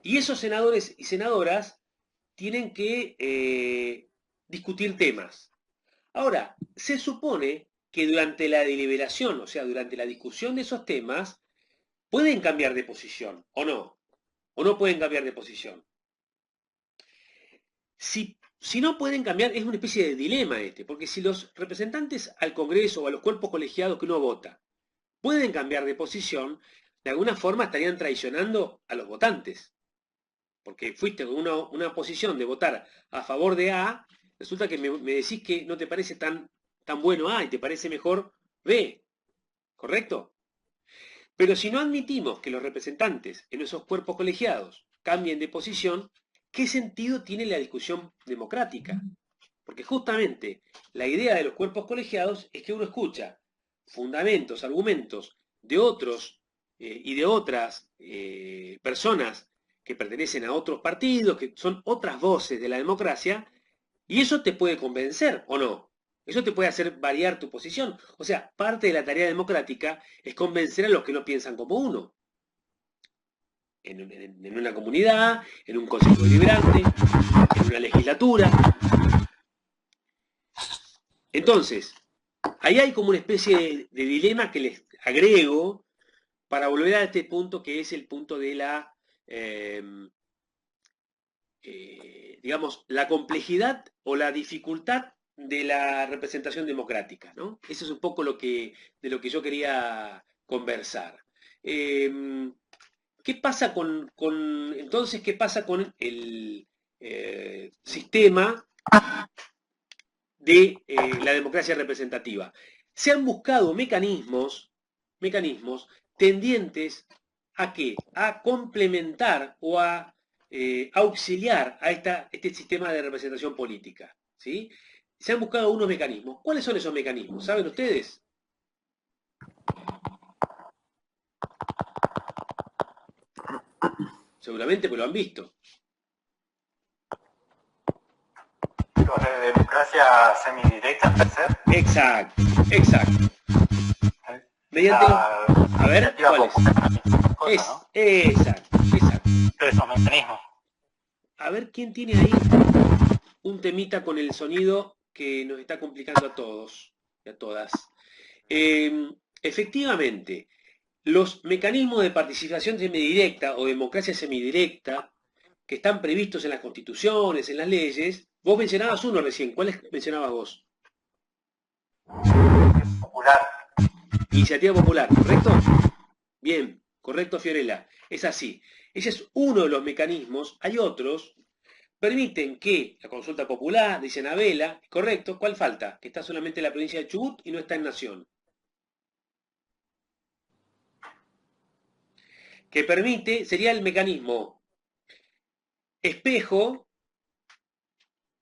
Y esos senadores y senadoras tienen que discutir temas. Ahora, se supone que durante la deliberación, o sea, durante la discusión de esos temas, pueden cambiar de posición, ¿o no? ¿O no pueden cambiar de posición? Si no pueden cambiar, es una especie de dilema porque si los representantes al Congreso o a los cuerpos colegiados que uno vota pueden cambiar de posición, de alguna forma estarían traicionando a los votantes. Porque fuiste con una posición de votar a favor de A, resulta que me decís que no te parece tan bueno A y te parece mejor B. ¿Correcto? Pero si no admitimos que los representantes en esos cuerpos colegiados cambien de posición, ¿qué sentido tiene la discusión democrática? Porque justamente la idea de los cuerpos colegiados es que uno escucha fundamentos, argumentos de otros y de otras personas que pertenecen a otros partidos, que son otras voces de la democracia, y eso te puede convencer, ¿o no? Eso te puede hacer variar tu posición. O sea, parte de la tarea democrática es convencer a los que no piensan como uno. En una comunidad, en un consejo deliberante, en una legislatura. Entonces, ahí hay como una especie de dilema que les agrego para volver a este punto que es el punto de digamos, la complejidad o la dificultad de la representación democrática, ¿no? Eso es un poco de lo que yo quería conversar. ¿Qué pasa entonces, qué pasa con el sistema de la democracia representativa? Se han buscado mecanismos tendientes ¿a qué? A complementar o a auxiliar a este sistema de representación política, ¿sí? Se han buscado unos mecanismos. ¿Cuáles son esos mecanismos? ¿Saben ustedes? Seguramente, pues lo han visto. Los de democracia semidirecta, puede ser. Exacto. Mediante a ver, ¿cuál es? Exacto. Esos mecanismos. A ver, ¿quién tiene ahí un temita con el sonido que nos está complicando a todos y a todas? Efectivamente, los mecanismos de participación semidirecta o democracia semidirecta que están previstos en las constituciones, en las leyes, vos mencionabas uno recién. ¿Cuál mencionabas vos? Popular. Iniciativa popular, ¿correcto? Bien, correcto, Fiorella. Es así. Ese es uno de los mecanismos. Hay otros. Permiten que la consulta popular, dice Anabela, correcto, ¿cuál falta? Que está solamente en la provincia de Chubut y no está en Nación. Que permite, sería el mecanismo espejo.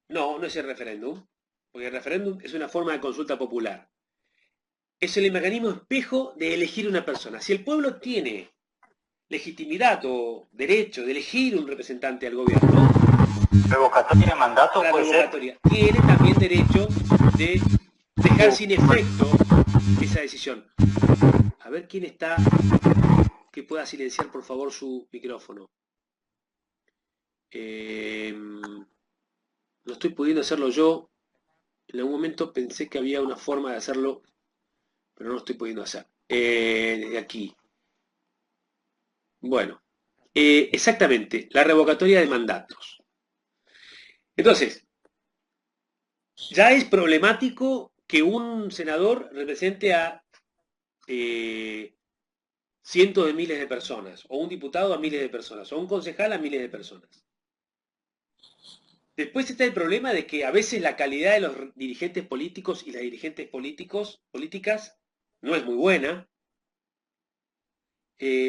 No es el referéndum, porque el referéndum es una forma de consulta popular. Es el mecanismo espejo de elegir una persona. Si el pueblo tiene legitimidad o derecho de elegir un representante al gobierno, revocatoria de mandato, la puede revocatoria, tiene también derecho de dejar sin efecto esa decisión. A ver quién está, que pueda silenciar por favor su micrófono. No estoy pudiendo hacerlo yo. En algún momento pensé que había una forma de hacerlo, pero no lo estoy pudiendo hacer. Desde aquí. Bueno, exactamente, la revocatoria de mandatos. Entonces, ya es problemático que un senador represente a cientos de miles de personas, o un diputado a miles de personas, o un concejal a miles de personas. Después está el problema de que a veces la calidad de los dirigentes políticos y las dirigentes políticas no es muy buena.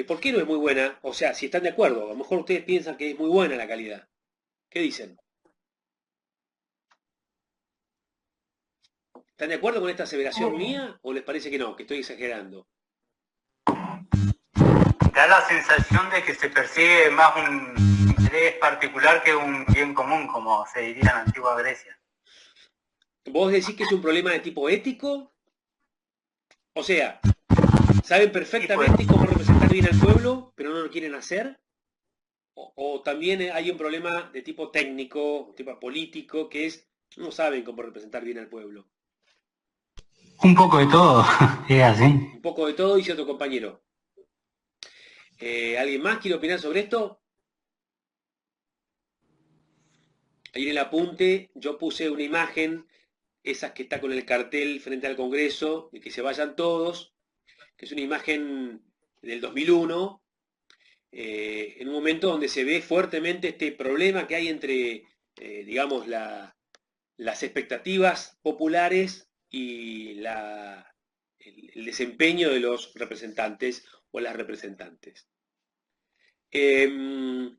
¿Por qué no es muy buena? O sea, si están de acuerdo, a lo mejor ustedes piensan que es muy buena la calidad. ¿Qué dicen? ¿Están de acuerdo con esta aseveración mía o les parece que no, que estoy exagerando? Da la sensación de que se persigue más un interés particular que un bien común, como se diría en la antigua Grecia. ¿Vos decís que es un problema de tipo ético? O sea, saben perfectamente cómo representar bien al pueblo, pero no lo quieren hacer. O también hay un problema de tipo técnico, tipo político, que es, no saben cómo representar bien al pueblo. Un poco de todo, es así. Un poco de todo, dice otro compañero. ¿Alguien más quiere opinar sobre esto? Ahí en el apunte yo puse una imagen, esas que está con el cartel frente al Congreso, de que se vayan todos, que es una imagen del 2001, en un momento donde se ve fuertemente este problema que hay entre, digamos, las expectativas populares y el desempeño de los representantes o las representantes. Y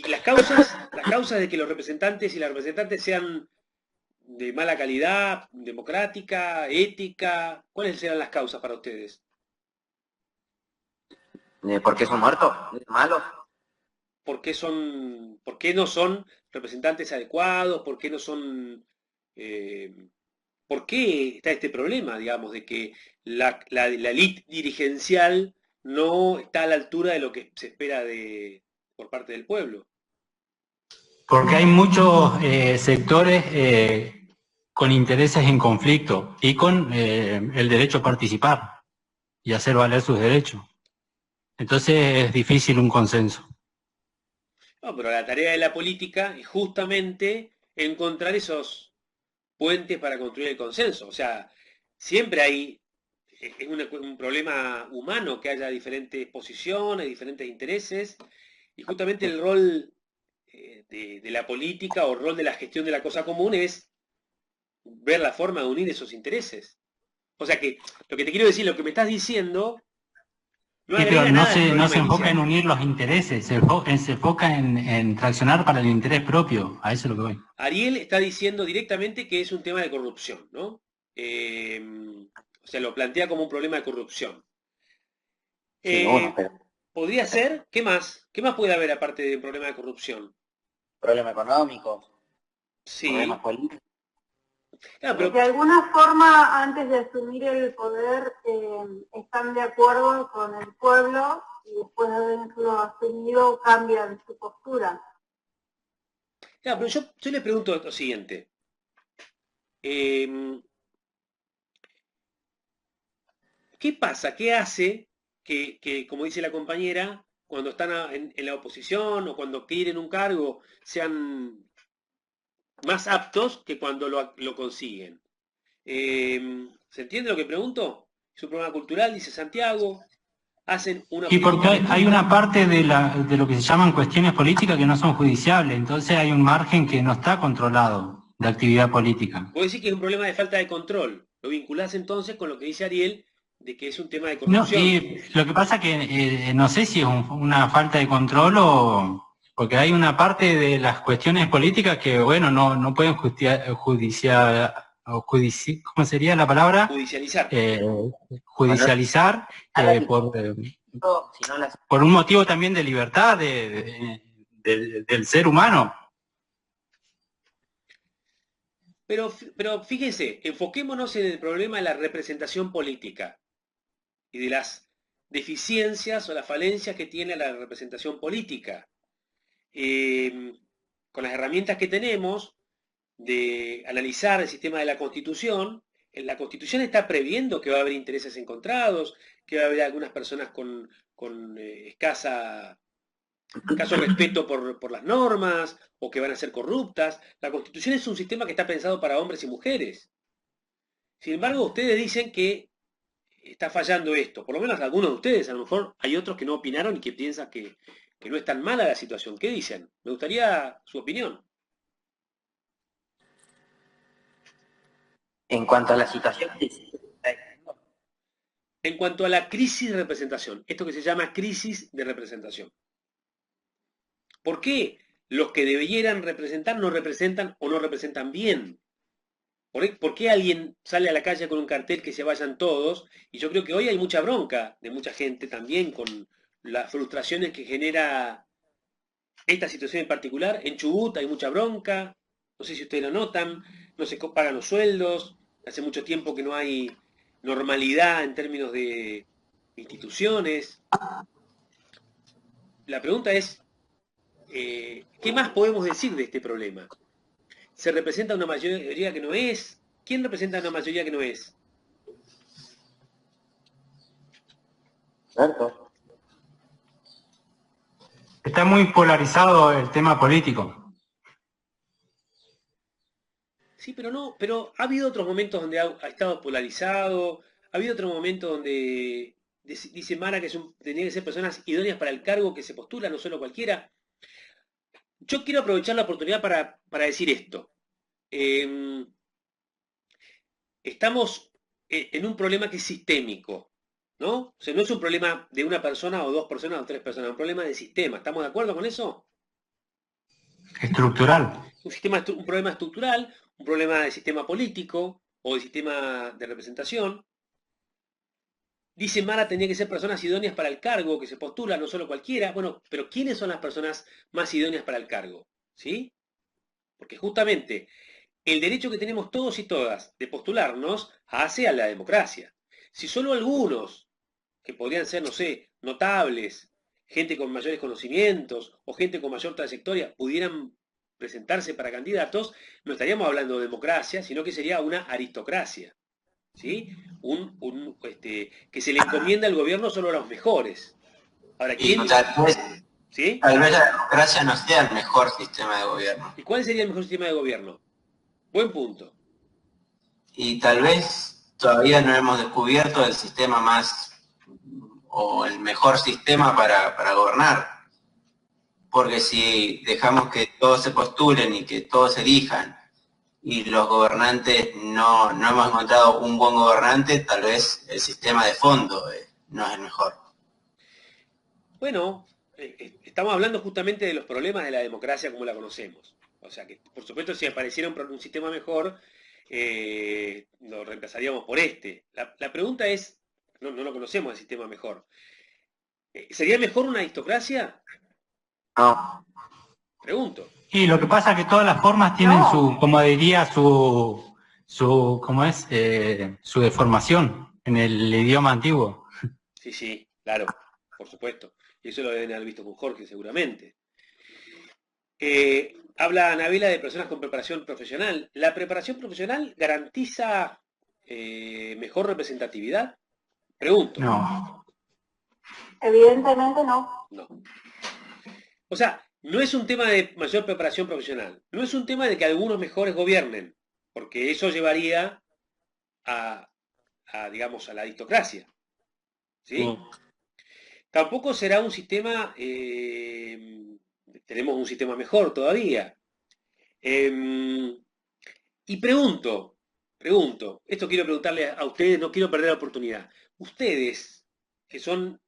las causas de que los representantes y las representantes sean de mala calidad, democrática, ética, ¿cuáles serán las causas para ustedes? ¿Por qué son muertos? ¿Malos? ¿Por qué no son representantes adecuados? ¿Por qué no son... ¿por qué está este problema, digamos, de que la élite dirigencial no está a la altura de lo que se espera por parte del pueblo? Porque hay muchos sectores con intereses en conflicto y con el derecho a participar y hacer valer sus derechos. Entonces es difícil un consenso. No, pero la tarea de la política es justamente encontrar esos puentes para construir el consenso. O sea, siempre hay, es un problema humano que haya diferentes posiciones, diferentes intereses, y justamente el rol de la política o el rol de la gestión de la cosa común es ver la forma de unir esos intereses. O sea que lo que te quiero decir, lo que me estás diciendo, no Sí, pero agrega no nada al se, no problema se enfoca en inicial. unir los intereses, se enfoca en traccionar para el interés propio. A eso es lo que voy. Ariel está diciendo directamente que es un tema de corrupción, ¿no? O sea, lo plantea como un problema de corrupción. Sí, bueno, Eh, pero ¿Podría ser? ¿Qué más? ¿Qué más puede haber aparte de un problema de corrupción? problema económico, problemas Sí. políticos. Claro, Y pero de alguna forma, antes de asumir el poder, están de acuerdo con el pueblo y después de haberlo asumido cambian su postura. claro, pero yo le pregunto lo siguiente. Eh, ¿Qué pasa? ¿Qué hace que, como dice la compañera, cuando están en la oposición o cuando quieren un cargo, sean más aptos que cuando lo consiguen? ¿Se entiende lo que pregunto? Es un problema cultural, dice Santiago. Hacen una Y porque política hay una distinta. parte de lo que se llaman cuestiones políticas que no son judiciables, entonces hay un margen que no está controlado de actividad política. Vos decís que es un problema de falta de control. Lo vinculás entonces con lo que dice Ariel de que es un tema de No, corrupción. y lo que pasa que no sé si es una falta de control o porque hay una parte de las cuestiones políticas que, bueno, no pueden ¿cómo sería la palabra? Judicializar. Eh, Bueno, judicializar nada que si no las por un motivo también de libertad del ser humano. Pero fíjense, enfoquémonos en el problema de la representación política y de las deficiencias o las falencias que tiene la representación política. Con las herramientas que tenemos de analizar el sistema de la Constitución, la Constitución está previendo que va a haber intereses encontrados, que va a haber algunas personas con escaso respeto por las normas o que van a ser corruptas. La Constitución es un sistema que está pensado para hombres y mujeres. Sin embargo, ustedes dicen que está fallando esto, por lo menos algunos de ustedes, a lo mejor hay otros que no opinaron y que piensan que no es tan mala la situación. ¿Qué dicen? Me gustaría su opinión. en cuanto a la situación que se está diciendo, En cuanto a la crisis de representación, esto que se llama crisis de representación. ¿Por qué los que debieran representar no representan o no representan bien? ¿Por qué alguien sale a la calle con un cartel que se vayan todos? Y yo creo que hoy hay mucha bronca de mucha gente también con las frustraciones que genera esta situación en particular. En Chubut hay mucha bronca, no sé si ustedes lo notan, no se pagan los sueldos, hace mucho tiempo que no hay normalidad en términos de instituciones. La pregunta es, ¿qué más podemos decir de este problema? ¿Se representa una mayoría que no es? ¿Quién representa una mayoría que no es? ¿cierto? Está muy polarizado el tema político. Sí, pero no, pero ha habido otros momentos donde ha estado polarizado, ha habido otros momentos donde dice Mara que tenía que ser personas idóneas para el cargo que se postula, no solo cualquiera. Yo quiero aprovechar la oportunidad para decir esto. Eh, Estamos en un problema que es sistémico, ¿no? O sea, no es un problema de una persona o dos personas o tres personas, es un problema de sistema. ¿Estamos de acuerdo con eso? Estructural. Un problema estructural, un problema de sistema político o de sistema de representación. Dice Mara tenía que ser personas idóneas para el cargo que se postula, no solo cualquiera. Bueno, pero ¿quiénes son las personas más idóneas para el cargo? ¿Sí? Porque justamente el derecho que tenemos todos y todas de postularnos hace a la democracia. Si solo algunos, que podrían ser, no sé, notables, gente con mayores conocimientos o gente con mayor trayectoria, pudieran presentarse para candidatos, no estaríamos hablando de democracia, sino que sería una aristocracia. ¿Sí? Que se le encomienda al gobierno solo a los mejores. Ahora, Y ¿quién? tal vez ¿Sí? Tal vez la democracia no sea el mejor sistema de gobierno. ¿Y cuál sería el mejor sistema de gobierno? Buen punto. Y tal vez todavía no hemos descubierto el sistema más, o el mejor sistema para gobernar. Porque si dejamos que todos se postulen y que todos elijan, y los gobernantes no hemos encontrado un buen gobernante, tal vez el sistema de fondo no es el mejor. Bueno, estamos hablando justamente de los problemas de la democracia como la conocemos. O sea que, por supuesto, si apareciera un sistema mejor, lo reemplazaríamos por este. La pregunta es, no lo conocemos el sistema mejor. ¿Sería mejor una aristocracia? No. Pregunto. Y lo que pasa es que todas las formas tienen su, como diría, ¿cómo es? Su deformación en el idioma antiguo. Sí, claro, por supuesto. Y eso lo deben haber visto con Jorge seguramente. Habla Anabela de personas con preparación profesional. ¿La preparación profesional garantiza mejor representatividad? Pregunto. No. Evidentemente no. No. O sea, no es un tema de mayor preparación profesional. No es un tema de que algunos mejores gobiernen, porque eso llevaría digamos, a la aristocracia. ¿Sí? Tampoco será un sistema, tenemos un sistema mejor todavía. Y pregunto, esto quiero preguntarle a ustedes, no quiero perder la oportunidad. Ustedes, que son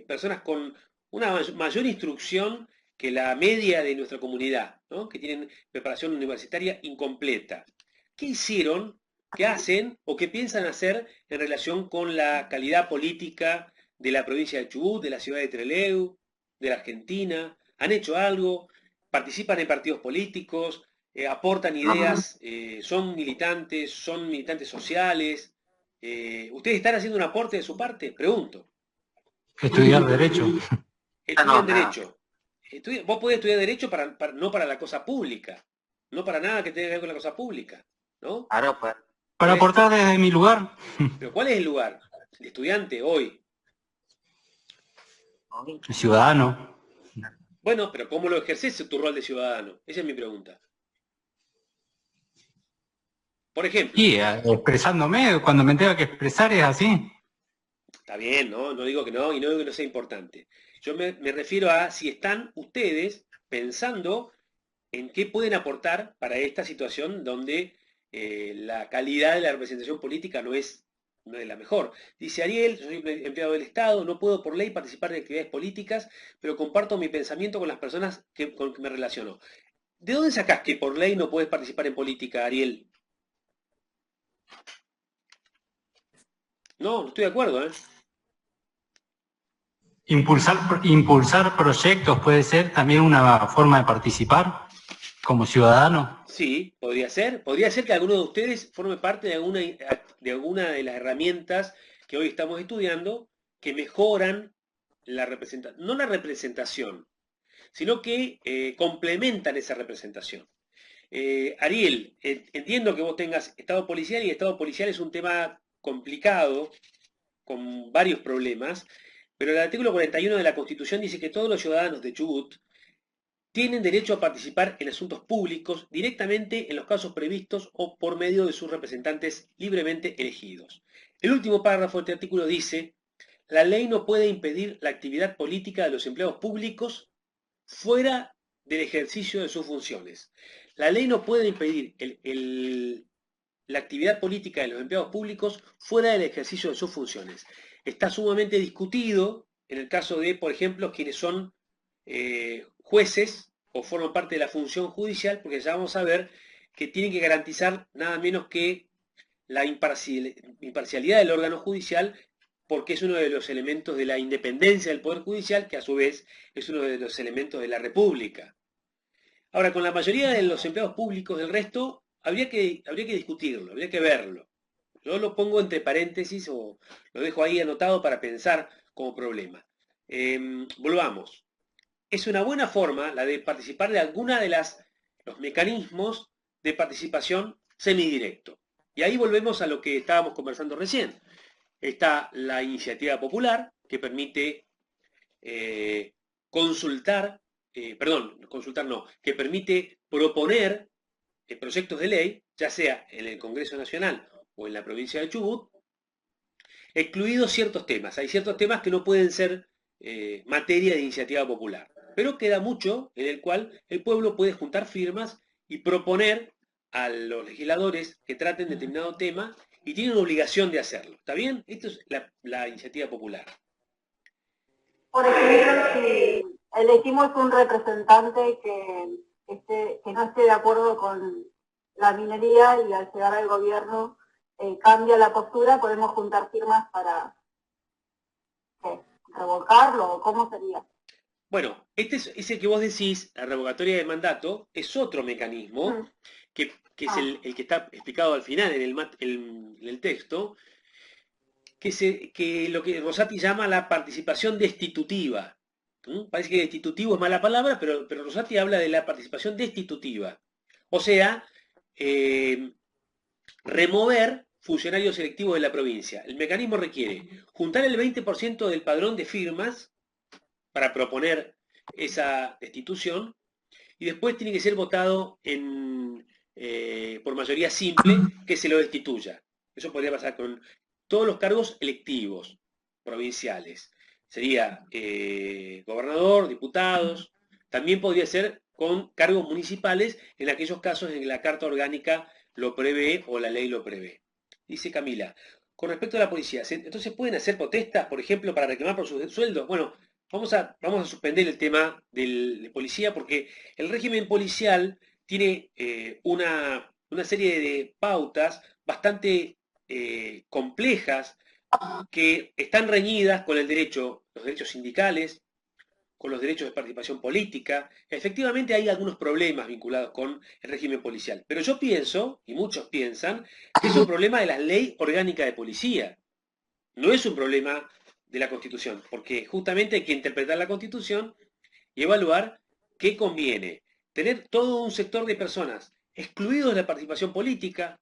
personas con una mayor instrucción que la media de nuestra comunidad, ¿no? Que tienen preparación universitaria incompleta, ¿qué hicieron, qué hacen o qué piensan hacer en relación con la calidad política de la provincia de Chubut, de la ciudad de Trelew, de la Argentina? ¿Han hecho algo? ¿Participan en partidos políticos? ¿Aportan ideas? ¿Son militantes sociales? ¿Ustedes están haciendo un aporte de su parte? Pregunto. Estudiar Derecho. Estudian Derecho. Vos podés estudiar Derecho no para la cosa pública, no para nada que tenga que ver con la cosa pública, ¿no? Claro, pues. Para aportar desde mi lugar. Pero ¿cuál es el lugar de estudiante hoy? Ciudadano. Bueno, pero ¿cómo lo ejerces tu rol de ciudadano? Esa es mi pregunta. Por ejemplo. Y expresándome, cuando me tenga que expresar es así. Está bien, ¿no? No digo que no, y no digo que no sea importante. Yo me refiero a si están ustedes pensando en qué pueden aportar para esta situación donde la calidad de la representación política no es la mejor. Dice Ariel, yo soy empleado del Estado, no puedo por ley participar de actividades políticas, pero comparto mi pensamiento con las personas con que me relaciono. ¿De dónde sacás que por ley no puedes participar en política, Ariel? No estoy de acuerdo, ¿eh? Impulsar proyectos puede ser también una forma de participar como ciudadano. Sí, podría ser. Podría ser que alguno de ustedes forme parte de alguna de las herramientas que hoy estamos estudiando que mejoran la representación, no la representación, sino que complementan esa representación. Ariel, entiendo que vos tengas Estado policial y Estado policial es un tema complicado, con varios problemas, pero el artículo 41 de la Constitución dice que todos los ciudadanos de Chubut tienen derecho a participar en asuntos públicos directamente en los casos previstos o por medio de sus representantes libremente elegidos. El último párrafo de este artículo dice: la ley no puede impedir la actividad política de los empleados públicos fuera del ejercicio de sus funciones. La ley no puede impedir la actividad política de los empleados públicos fuera del ejercicio de sus funciones. Está sumamente discutido en el caso de, por ejemplo, quienes son jueces o forman parte de la función judicial, porque ya vamos a ver que tienen que garantizar nada menos que la imparcialidad del órgano judicial, porque es uno de los elementos de la independencia del Poder Judicial, que a su vez es uno de los elementos de la República. Ahora, con la mayoría de los empleados públicos del resto, habría que discutirlo, habría que verlo. Yo lo pongo entre paréntesis o lo dejo ahí anotado para pensar como problema. Volvamos. Es una buena forma la de participar de alguna de los mecanismos de participación semidirecto. Y ahí volvemos a lo que estábamos conversando recién. Está la iniciativa popular, que permite consultar, consultar no, que permite proponer proyectos de ley, ya sea en el Congreso Nacional o en la provincia de Chubut, excluidos ciertos temas. Hay ciertos temas que no pueden ser materia de iniciativa popular, pero queda mucho en el cual el pueblo puede juntar firmas y proponer a los legisladores que traten determinado tema y tienen obligación de hacerlo. ¿Está bien? Esto es la iniciativa popular. Por ejemplo, si elegimos un representante que no esté de acuerdo con la minería y al llegar al gobierno cambia la postura, podemos juntar firmas para revocarlo, ¿cómo sería? Bueno, ese que vos decís, la revocatoria de mandato, es otro mecanismo que es el que está explicado al final en el texto, que lo que Rosati llama la participación destitutiva. Parece que destitutivo es mala palabra, pero Rosati habla de la participación destitutiva. O sea, remover funcionarios selectivos de la provincia. El mecanismo requiere juntar el 20% del padrón de firmas para proponer esa destitución y después tiene que ser votado por mayoría simple que se lo destituya. Eso podría pasar con todos los cargos electivos provinciales. Sería gobernador, diputados, también podría ser con cargos municipales en aquellos casos en que la Carta Orgánica lo prevé o la ley lo prevé. Dice Camila, con respecto a la policía, entonces pueden hacer protestas, por ejemplo, para reclamar por sus sueldos. Bueno, vamos a suspender el tema de policía porque el régimen policial tiene una serie de pautas bastante complejas que están reñidas con los derechos sindicales, con los derechos de participación política. Efectivamente hay algunos problemas vinculados con el régimen policial, pero yo pienso, y muchos piensan, que es un problema de la ley orgánica de policía, no es un problema de la Constitución, porque justamente hay que interpretar la Constitución y evaluar qué conviene. Tener todo un sector de personas excluidos de la participación política,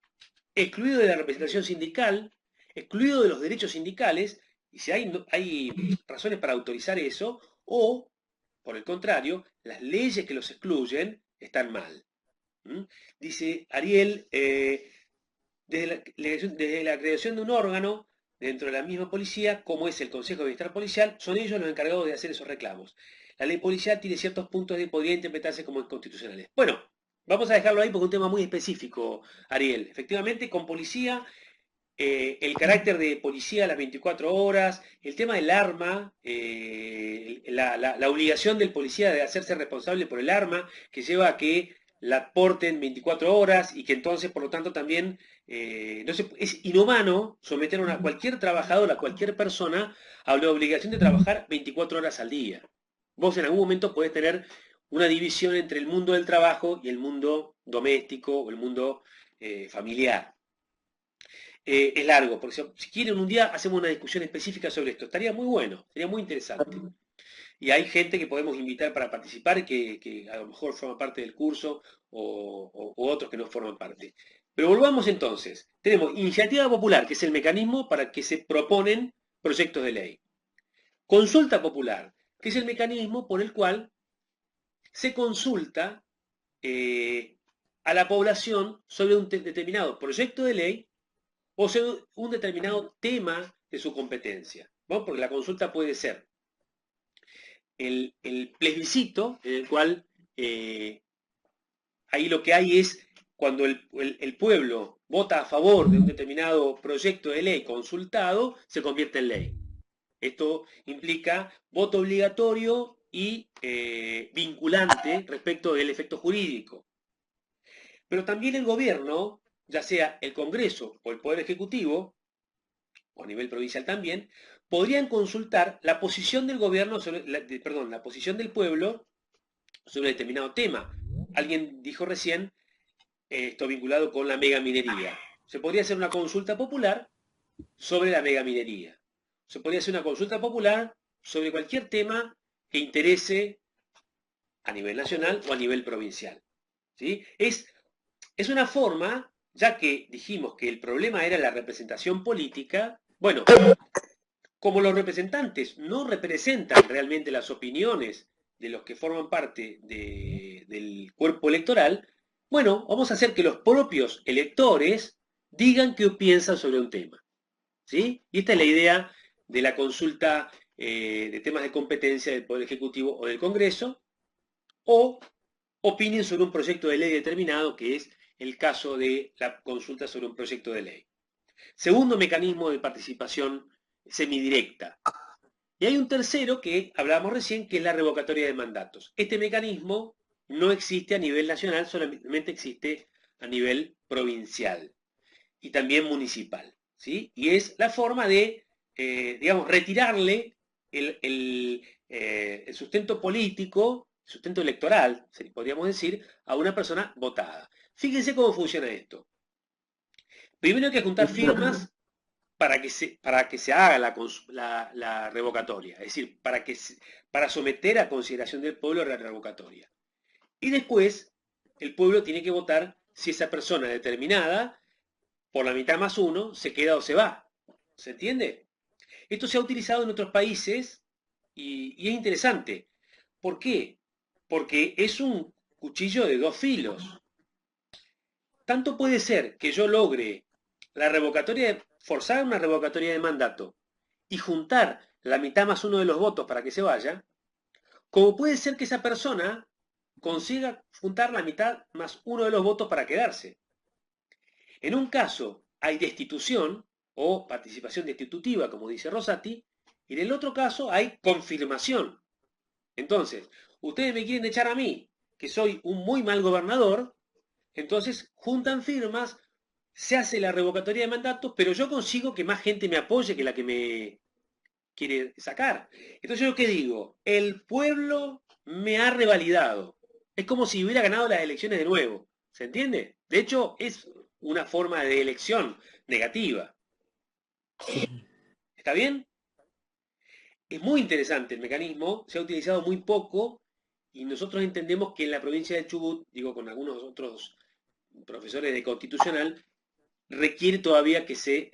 excluidos de la representación sindical, excluidos de los derechos sindicales, y si hay razones para autorizar eso, o, por el contrario, las leyes que los excluyen están mal. Dice Ariel, desde la creación de un órgano dentro de la misma policía, como es el Consejo de Bienestar Policial, son ellos los encargados de hacer esos reclamos. La ley policial tiene ciertos puntos que podría interpretarse como inconstitucionales. Bueno, vamos a dejarlo ahí porque es un tema muy específico, Ariel. Efectivamente, con policía, el carácter de policía a las 24 horas, el tema del arma, la obligación del policía de hacerse responsable por el arma, que lleva a que la porten 24 horas y que entonces, por lo tanto, también es inhumano someter a cualquier trabajador, a cualquier persona, a la obligación de trabajar 24 horas al día. Vos en algún momento podés tener una división entre el mundo del trabajo y el mundo doméstico o el mundo familiar. Es largo, porque si quieren un día hacemos una discusión específica sobre esto. Estaría muy bueno, sería muy interesante. Y hay gente que podemos invitar para participar que a lo mejor forma parte del curso o otros que no forman parte. Pero volvamos entonces. Tenemos iniciativa popular, que es el mecanismo para que se proponen proyectos de ley. Consulta popular, que es el mecanismo por el cual se consulta a la población sobre un determinado proyecto de ley o sobre un determinado tema de su competencia. ¿No? Porque la consulta puede ser el plebiscito, en el cual ahí lo que hay es cuando el pueblo vota a favor de un determinado proyecto de ley consultado, se convierte en ley. Esto implica voto obligatorio y vinculante respecto del efecto jurídico. Pero también el gobierno, ya sea el Congreso o el Poder Ejecutivo, o a nivel provincial también, podrían consultar la posición del gobierno la posición del pueblo sobre determinado tema. Alguien dijo recién, esto vinculado con la megaminería. Se podría hacer una consulta popular sobre la megaminería. Se podría hacer una consulta popular sobre cualquier tema que interese a nivel nacional o a nivel provincial. ¿Sí? Es una forma, ya que dijimos que el problema era la representación política, bueno, como los representantes no representan realmente las opiniones de los que forman parte del cuerpo electoral, bueno, vamos a hacer que los propios electores digan qué piensan sobre un tema. ¿Sí? Y esta es la idea de la consulta de temas de competencia del Poder Ejecutivo o del Congreso, o opinen sobre un proyecto de ley determinado, que es el caso de la consulta sobre un proyecto de ley. Segundo mecanismo de participación semidirecta. Y hay un tercero que hablábamos recién, que es la revocatoria de mandatos. Este mecanismo no existe a nivel nacional, solamente existe a nivel provincial y también municipal, ¿sí? Y es la forma de, digamos, retirarle el sustento político, sustento electoral, podríamos decir, a una persona votada. Fíjense cómo funciona esto. Primero hay que juntar firmas para que se haga la revocatoria, es decir, para someter a consideración del pueblo la revocatoria. Y después, el pueblo tiene que votar si esa persona determinada, por la mitad más uno, se queda o se va. ¿Se entiende? Esto se ha utilizado en otros países y es interesante. ¿Por qué? Porque es un cuchillo de dos filos. Tanto puede ser que yo logre forzar una revocatoria de mandato y juntar la mitad más uno de los votos para que se vaya, como puede ser que esa persona consiga juntar la mitad más uno de los votos para quedarse. En un caso hay destitución o participación destitutiva, como dice Rosati, y en el otro caso hay confirmación. Entonces, ustedes me quieren echar a mí, que soy un muy mal gobernador, entonces juntan firmas, se hace la revocatoria de mandatos, pero yo consigo que más gente me apoye que la que me quiere sacar. Entonces yo, ¿qué digo? El pueblo me ha revalidado. Es como si hubiera ganado las elecciones de nuevo. ¿Se entiende? De hecho, es una forma de elección negativa. ¿Está bien? Es muy interesante el mecanismo, se ha utilizado muy poco y nosotros entendemos que en la provincia de Chubut, digo con algunos otros profesores de constitucional, requiere todavía que se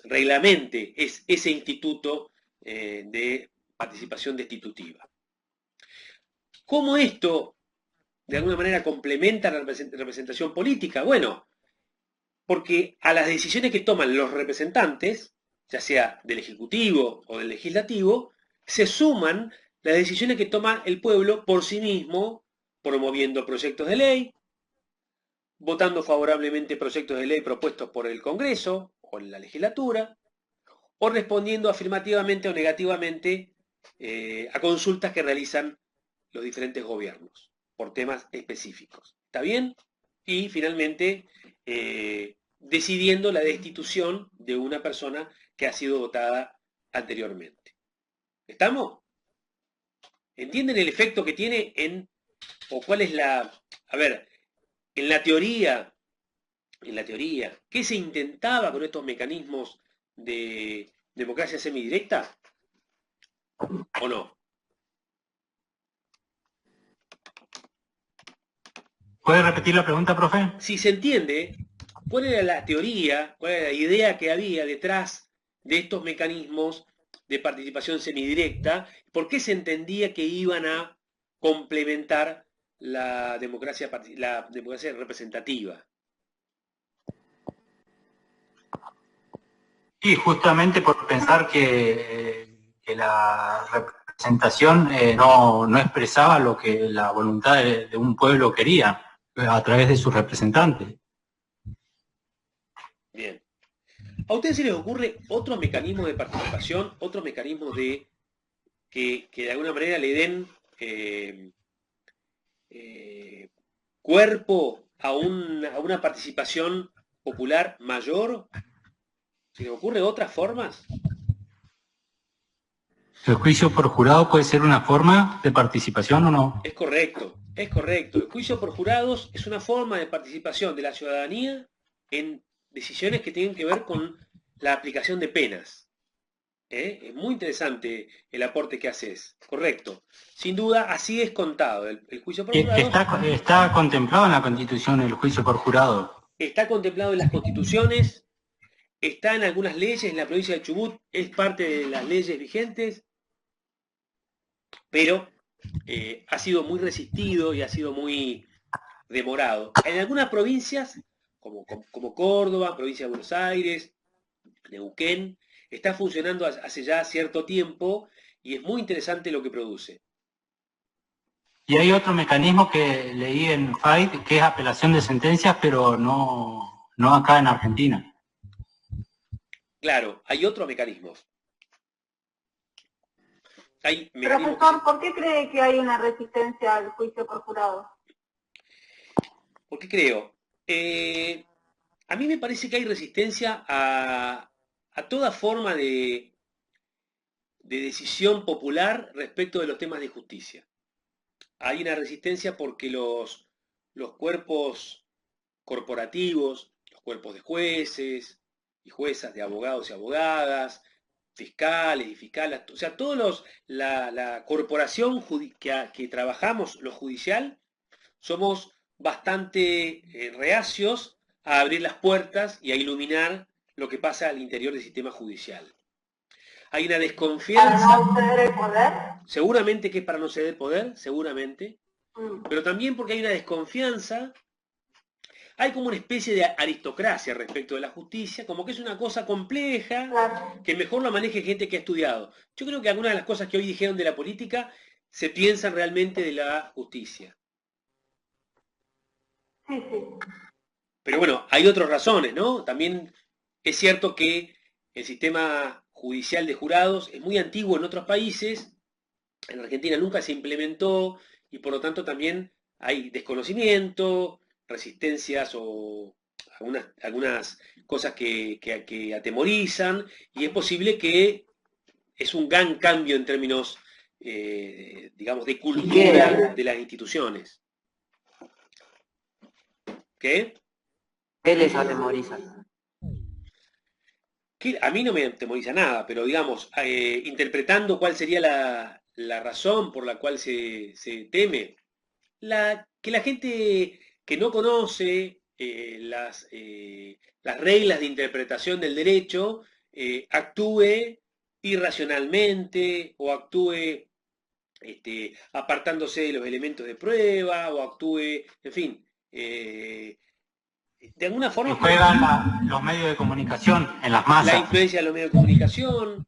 reglamente ese instituto de participación destitutiva. ¿Cómo esto de alguna manera complementa la representación política? Bueno, porque a las decisiones que toman los representantes, ya sea del Ejecutivo o del Legislativo, se suman las decisiones que toma el pueblo por sí mismo, promoviendo proyectos de ley, votando favorablemente proyectos de ley propuestos por el Congreso o en la legislatura, o respondiendo afirmativamente o negativamente a consultas que realizan los diferentes gobiernos por temas específicos. ¿Está bien? Y finalmente decidiendo la destitución de una persona que ha sido votada anteriormente. ¿Estamos? ¿Entienden el efecto que tiene o cuál es la... A ver, en la teoría, ¿qué se intentaba con estos mecanismos de democracia semidirecta? ¿O no? ¿Puede repetir la pregunta, profe? Si se entiende, ¿cuál era la teoría, cuál era la idea que había detrás de estos mecanismos de participación semidirecta? ¿Por qué se entendía que iban a complementar la democracia representativa? Y justamente por pensar que la representación no expresaba lo que la voluntad de un pueblo quería a través de sus representantes. Bien. ¿A ustedes se les ocurre otros mecanismos de participación, otros mecanismos que de alguna manera le den cuerpo a una participación popular mayor? ¿Se les ocurre otras formas? ¿El juicio por jurado puede ser una forma de participación o no? Es correcto, es correcto. El juicio por jurados es una forma de participación de la ciudadanía en decisiones que tienen que ver con la aplicación de penas. Es muy interesante el aporte que haces, correcto. Sin duda, así es contado. El juicio por jurados... ¿Está contemplado en la Constitución el juicio por jurado? Está contemplado en las constituciones, está en algunas leyes, en la provincia de Chubut, es parte de las leyes vigentes. pero ha sido muy resistido y ha sido muy demorado. En algunas provincias, como Córdoba, provincia de Buenos Aires, Neuquén, está funcionando hace ya cierto tiempo y es muy interesante lo que produce. Y hay otro mecanismo que leí en FAID, que es apelación de sentencias, pero no acá en Argentina. Claro, hay otros mecanismos. Hay mecanismos Profesor, ¿por qué cree que hay una resistencia al juicio por jurado? ¿Por qué creo? A mí me parece que hay resistencia a toda forma de decisión popular respecto de los temas de justicia. Hay una resistencia porque los cuerpos corporativos, los cuerpos de jueces y juezas, de abogados y abogadas, fiscales y fiscalas, o sea, la corporación que trabajamos, lo judicial, somos bastante reacios a abrir las puertas y a iluminar lo que pasa al interior del sistema judicial. Hay una desconfianza. ¿Para no ceder el poder? Seguramente que es para no ceder poder, seguramente. Pero también porque hay una desconfianza. Hay como una especie de aristocracia respecto de la justicia, como que es una cosa compleja, Claro. que mejor la maneje gente que ha estudiado. Yo creo que algunas de las cosas que hoy dijeron de la política se piensan realmente de la justicia. Sí, sí. Pero bueno, hay otras razones, ¿no? También es cierto que el sistema judicial de jurados es muy antiguo en otros países, en Argentina nunca se implementó y por lo tanto también hay desconocimiento, resistencias o algunas cosas que atemorizan y es posible que es un gran cambio en términos, digamos, de cultura de las instituciones. ¿Qué? ¿Qué les atemoriza? Que a mí no me atemoriza nada, pero digamos, interpretando cuál sería la razón por la cual se teme, que la gente que no conoce las reglas de interpretación del derecho actúe irracionalmente o actúe apartándose de los elementos de prueba o actúe, en fin, de alguna forma... Juegan los medios de comunicación en las masas. La influencia de los medios de comunicación,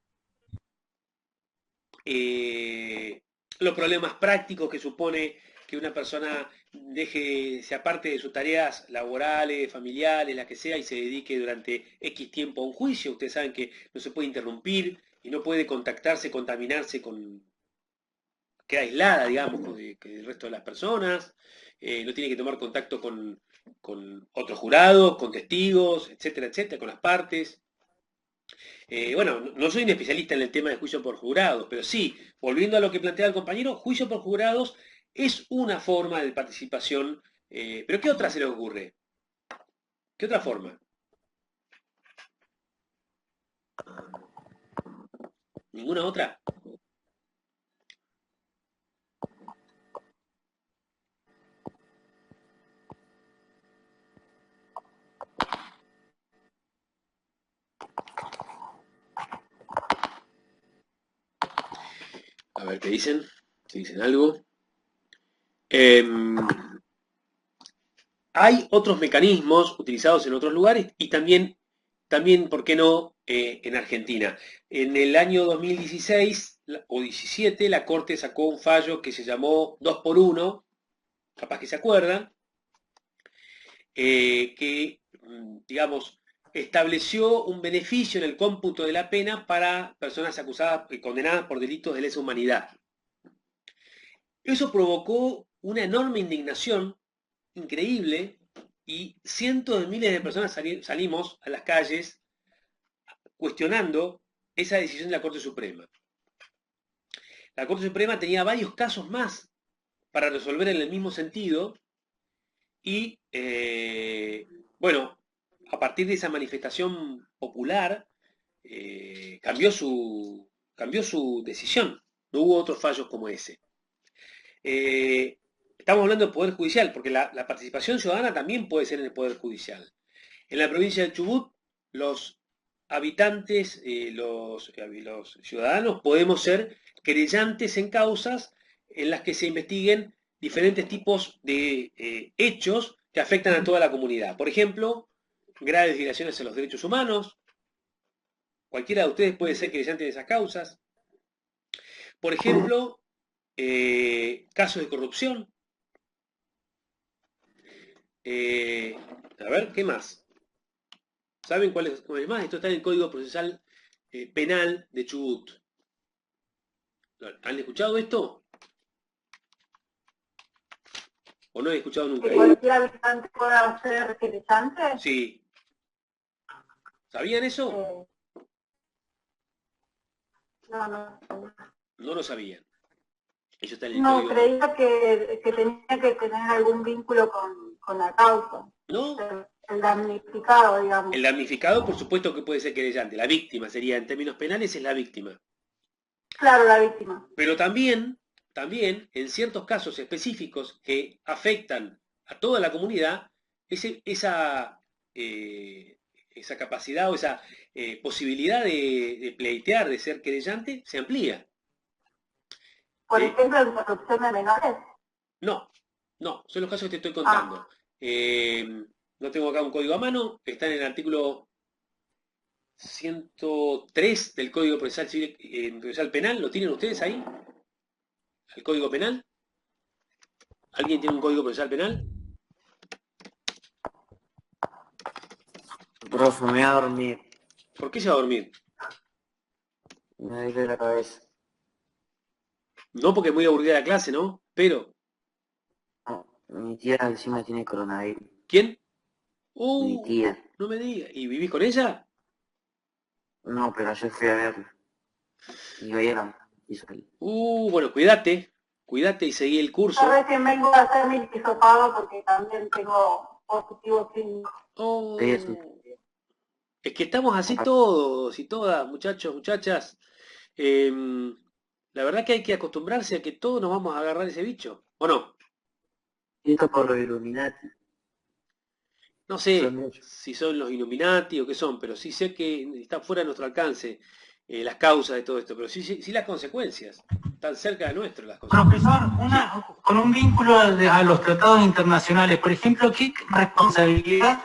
los problemas prácticos que supone que una persona se aparte de sus tareas laborales, familiares, las que sea, y se dedique durante X tiempo a un juicio. Ustedes saben que no se puede interrumpir y no puede contactarse, contaminarse queda aislada, digamos, del resto de las personas, no tiene que tomar contacto con otros jurados, con testigos, etcétera, etcétera, con las partes. Bueno, no soy un especialista en el tema de juicio por jurados, pero sí, volviendo a lo que planteaba el compañero, juicio por jurados es una forma de participación, pero ¿qué otra se le ocurre? ¿Qué otra forma? ¿Ninguna otra? A ver qué dicen, si dicen algo. Hay otros mecanismos utilizados en otros lugares y también ¿por qué no?, en Argentina. En el año 2016 o 17 la Corte sacó un fallo que se llamó 2x1, capaz que se acuerdan, que, digamos, estableció un beneficio en el cómputo de la pena para personas acusadas y condenadas por delitos de lesa humanidad. Eso provocó una enorme indignación, increíble, y cientos de miles de personas salimos a las calles cuestionando esa decisión de la Corte Suprema. La Corte Suprema tenía varios casos más para resolver en el mismo sentido y, bueno, a partir de esa manifestación popular, cambió su decisión. No hubo otros fallos como ese. Estamos hablando del Poder Judicial, porque la participación ciudadana también puede ser en el Poder Judicial. En la provincia de Chubut, los habitantes, los ciudadanos, podemos ser querellantes en causas en las que se investiguen diferentes tipos de hechos que afectan a toda la comunidad. Por ejemplo, graves violaciones a los derechos humanos. Cualquiera de ustedes puede ser querellante de esas causas. Por ejemplo, casos de corrupción. A ver, ¿qué más? ¿Saben cuál es más? Esto está en el Código Procesal Penal de Chubut. ¿Han escuchado esto? ¿O no han escuchado nunca? ¿Que cualquier habitante pueda ser querellante? Sí. ¿Sabían eso? No. No lo sabían. Eso está en el No, Código. creía que tenía que tener algún vínculo con la causa. ¿No? El damnificado, digamos. El damnificado, por supuesto que puede ser querellante. La víctima sería, en términos penales, es la víctima. Claro, la víctima. Pero también, en ciertos casos específicos que afectan a toda la comunidad, esa capacidad o esa posibilidad de pleitear, de ser querellante, se amplía. Por ejemplo, en corrupción de menores. No, son los casos que te estoy contando. No tengo acá un código a mano, está en el artículo 103 del Código Procesal Civil, Procesal Penal. ¿Lo tienen ustedes ahí? ¿El Código Penal? ¿Alguien tiene un Código Procesal Penal? Profe, me voy a dormir. ¿Por qué se va a dormir? Me duele la cabeza. No porque es muy aburrida la clase, ¿no? Pero... No, mi tía encima tiene coronavirus. ¿Quién? Mi tía. No me digas. ¿Y vivís con ella? No, pero ayer fui a verla. Y veía Bueno, cuídate y seguí el curso. Sabes que vengo a hacer mi hisopado porque también tengo positivo clínico. Es que estamos así todos y todas, muchachos, muchachas. La verdad que hay que acostumbrarse a que todos nos vamos a agarrar ese bicho, ¿o no? Esto por los Illuminati. No sé si son los Illuminati o qué son, pero sí sé que está fuera de nuestro alcance las causas de todo esto, pero sí las consecuencias. Están cerca de nuestro las consecuencias. Profesor, con un vínculo a los tratados internacionales, por ejemplo, ¿qué responsabilidad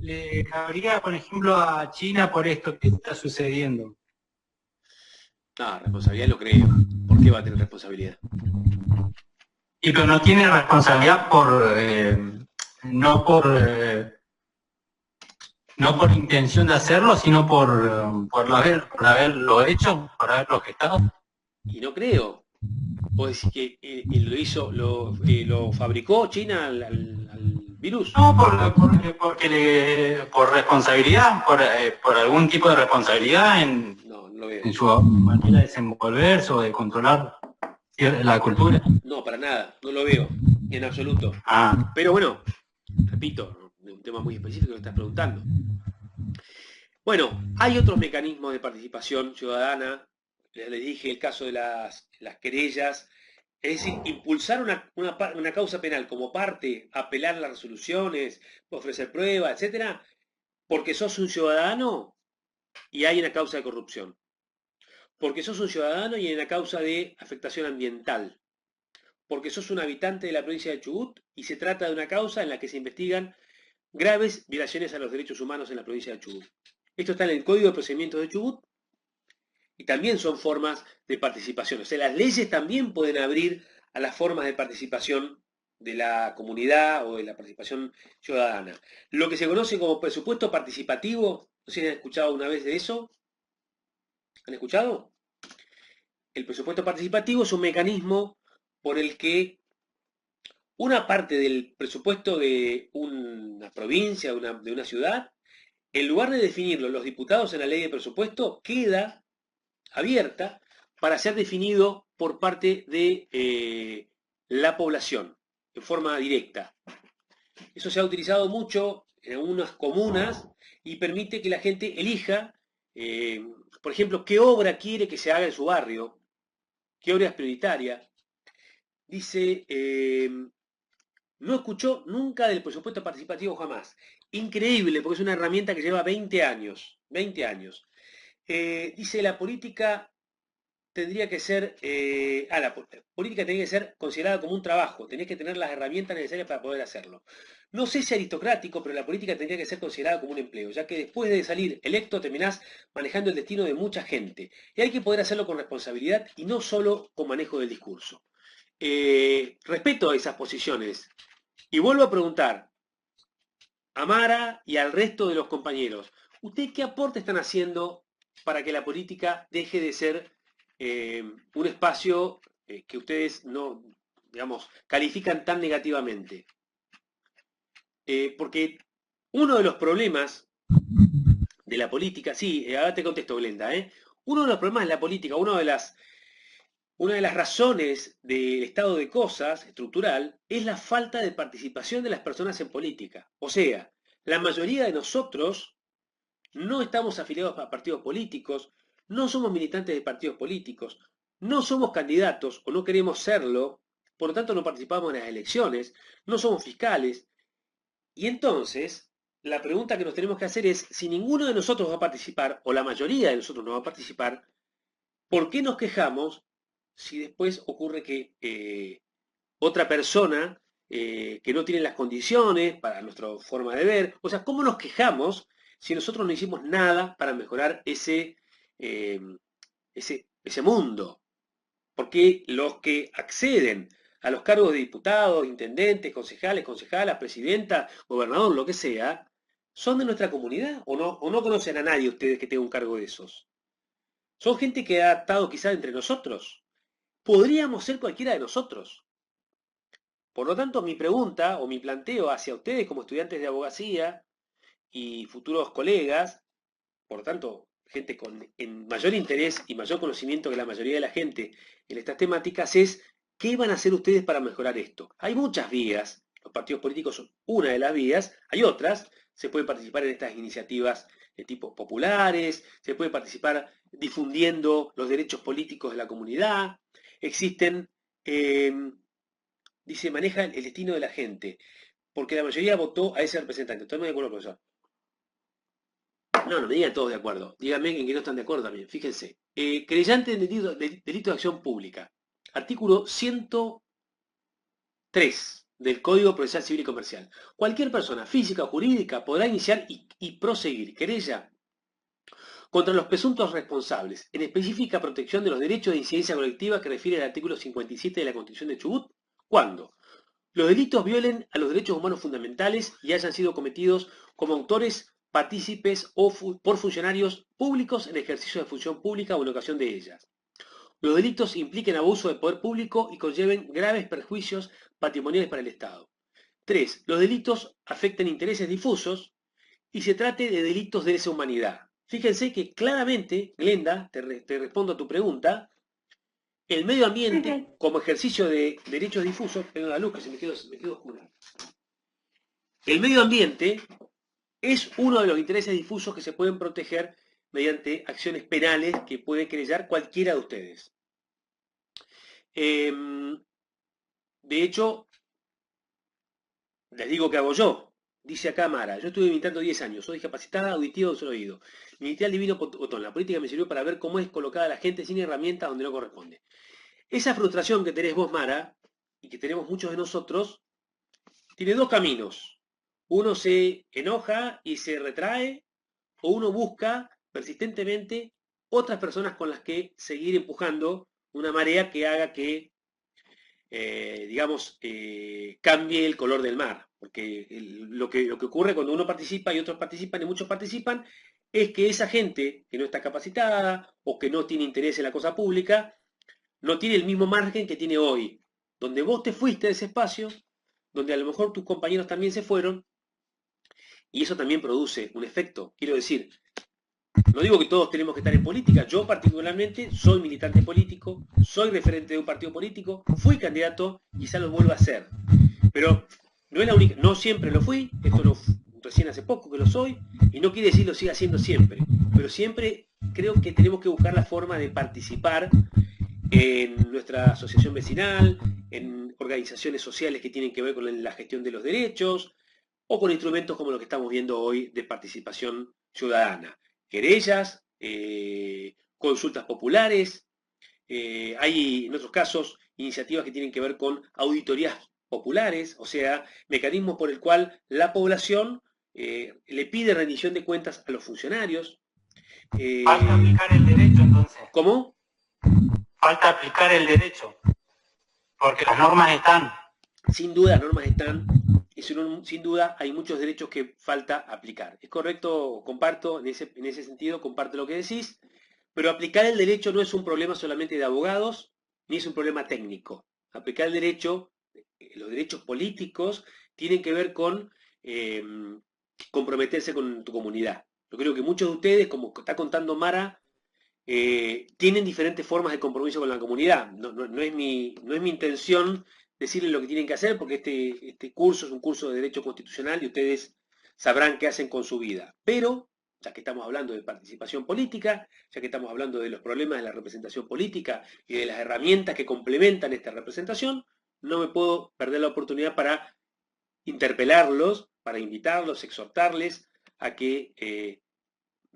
le cabría, por ejemplo, a China por esto que está sucediendo? No, responsabilidad no creo. ¿Por qué va a tener responsabilidad? Y pero no tiene responsabilidad no por intención de hacerlo, sino por haberlo hecho, por haberlo gestado. Y no creo. ¿Vos decís que lo fabricó China al virus? No, por responsabilidad, por algún tipo de responsabilidad en su manera de desenvolverse o de controlar la cultura. No, para nada, no lo veo, en absoluto. Pero bueno, repito, un tema muy específico que estás preguntando. Bueno, hay otros mecanismos de participación ciudadana. Les dije el caso de las querellas, es decir, impulsar una causa penal como parte, apelar las resoluciones, ofrecer pruebas, etcétera, porque sos un ciudadano y hay una causa de corrupción. Porque sos un ciudadano y hay una causa de afectación ambiental. Porque sos un habitante de la provincia de Chubut y se trata de una causa en la que se investigan graves violaciones a los derechos humanos en la provincia de Chubut. Esto está en el Código de Procedimientos de Chubut y también son formas de participación. O sea, las leyes también pueden abrir a las formas de participación de la comunidad o de la participación ciudadana. Lo que se conoce como presupuesto participativo, no sé si han escuchado una vez de eso. ¿Han escuchado? El presupuesto participativo es un mecanismo por el que una parte del presupuesto de una provincia, de una ciudad, en lugar de definirlo los diputados en la ley de presupuesto, queda abierta para ser definido por parte de la población, en forma directa. Eso se ha utilizado mucho en algunas comunas y permite que la gente elija, por ejemplo, qué obra quiere que se haga en su barrio, qué obra es prioritaria. Dice, no escuchó nunca del presupuesto participativo jamás. increíble, porque es una herramienta que lleva 20 años. 20 años. Dice la política tendría que ser, la política tendría que ser considerada como un trabajo, tenés que tener las herramientas necesarias para poder hacerlo. No sé si aristocrático, pero la política tendría que ser considerada como un empleo, ya que después de salir electo terminás manejando el destino de mucha gente. Y hay que poder hacerlo con responsabilidad y no solo con manejo del discurso. Respeto a esas posiciones. Y vuelvo a preguntar a Mara y al resto de los compañeros, ¿ustedes qué aporte están haciendo para que la política deje de ser un espacio que ustedes no, digamos, califican tan negativamente? Porque uno de los problemas de la política, sí, ahora te contesto, Glenda, uno de los problemas de la política, una de las razones del estado de cosas estructural es la falta de participación de las personas en política. O sea, la mayoría de nosotros no estamos afiliados a partidos políticos, no somos militantes de partidos políticos, no somos candidatos o no queremos serlo, por lo tanto no participamos en las elecciones, no somos fiscales. Y entonces, la pregunta que nos tenemos que hacer es, si ninguno de nosotros va a participar, o la mayoría de nosotros no va a participar, ¿por qué nos quejamos si después ocurre que otra persona que no tiene las condiciones para nuestra forma de ver? O sea, ¿cómo nos quejamos si nosotros no hicimos nada para mejorar ese mundo? Porque los que acceden a los cargos de diputados, intendentes, concejales, concejalas, presidenta, gobernador, lo que sea, son de nuestra comunidad o no conocen a nadie ustedes que tenga un cargo de esos. Son gente que ha estado quizá entre nosotros. Podríamos ser cualquiera de nosotros. Por lo tanto, mi pregunta o mi planteo hacia ustedes como estudiantes de abogacía y futuros colegas, por lo tanto, gente con mayor interés y mayor conocimiento que la mayoría de la gente en estas temáticas, es ¿qué van a hacer ustedes para mejorar esto? Hay muchas vías, los partidos políticos son una de las vías, hay otras, se puede participar en estas iniciativas de tipo populares, se puede participar difundiendo los derechos políticos de la comunidad, existen, dice, maneja el destino de la gente, porque la mayoría votó a ese representante. ¿Estamos de acuerdo, profesor? No me digan todos de acuerdo. Díganme en que no están de acuerdo también. Fíjense. Querellante en delito de acción pública. Artículo 103 del Código Procesal Civil y Comercial. Cualquier persona física o jurídica podrá iniciar y proseguir querella contra los presuntos responsables, en específica protección de los derechos de incidencia colectiva que refiere al artículo 57 de la Constitución de Chubut, cuando los delitos violen a los derechos humanos fundamentales y hayan sido cometidos como autores, partícipes o por funcionarios públicos en ejercicio de función pública o en ocasión de ellas. Los delitos impliquen abuso de poder público y conlleven graves perjuicios patrimoniales para el Estado. 3. Los delitos afecten intereses difusos y se trate de delitos de lesa humanidad. Fíjense que claramente, Glenda, te respondo a tu pregunta, el medio ambiente como ejercicio de derechos difusos, tengo la luz que se me quedó oscura. El medio ambiente es uno de los intereses difusos que se pueden proteger mediante acciones penales que puede querellar cualquiera de ustedes. De hecho, les digo qué hago yo. Dice acá Mara, yo estuve militando 10 años, soy discapacitada, auditiva de un solo oído. Milité al divino botón, la política me sirvió para ver cómo es colocada la gente sin herramientas donde no corresponde. Esa frustración que tenés vos, Mara, y que tenemos muchos de nosotros, tiene dos caminos. Uno se enoja y se retrae, o uno busca persistentemente otras personas con las que seguir empujando una marea que haga que, cambie el color del mar. Porque lo que ocurre cuando uno participa y otros participan y muchos participan, es que esa gente que no está capacitada o que no tiene interés en la cosa pública, no tiene el mismo margen que tiene hoy. Donde vos te fuiste de ese espacio, donde a lo mejor tus compañeros también se fueron, y eso también produce un efecto. Quiero decir, no digo que todos tenemos que estar en política, yo particularmente soy militante político, soy referente de un partido político, fui candidato, quizá lo vuelva a ser. Pero no es la única, no siempre lo fui, recién hace poco que lo soy, y no quiere decir lo siga haciendo siempre, pero siempre creo que tenemos que buscar la forma de participar en nuestra asociación vecinal, en organizaciones sociales que tienen que ver con la gestión de los derechos, o con instrumentos como los que estamos viendo hoy de participación ciudadana. Querellas, consultas populares, hay en otros casos iniciativas que tienen que ver con auditorías populares, o sea, mecanismos por el cual la población le pide rendición de cuentas a los funcionarios. Falta aplicar el derecho, entonces. ¿Cómo? Falta aplicar el derecho, porque las normas están. Sin duda, las normas están, y sin duda hay muchos derechos que falta aplicar. Es correcto, comparto, en ese sentido, comparto lo que decís, pero aplicar el derecho no es un problema solamente de abogados, ni es un problema técnico. Aplicar el derecho, los derechos políticos, tienen que ver con comprometerse con tu comunidad. Yo creo que muchos de ustedes, como está contando Mara, tienen diferentes formas de compromiso con la comunidad. No es mi intención decirles lo que tienen que hacer, porque este curso es un curso de Derecho Constitucional y ustedes sabrán qué hacen con su vida. Pero, ya que estamos hablando de participación política, ya que estamos hablando de los problemas de la representación política y de las herramientas que complementan esta representación, no me puedo perder la oportunidad para interpelarlos, para invitarlos, exhortarles a que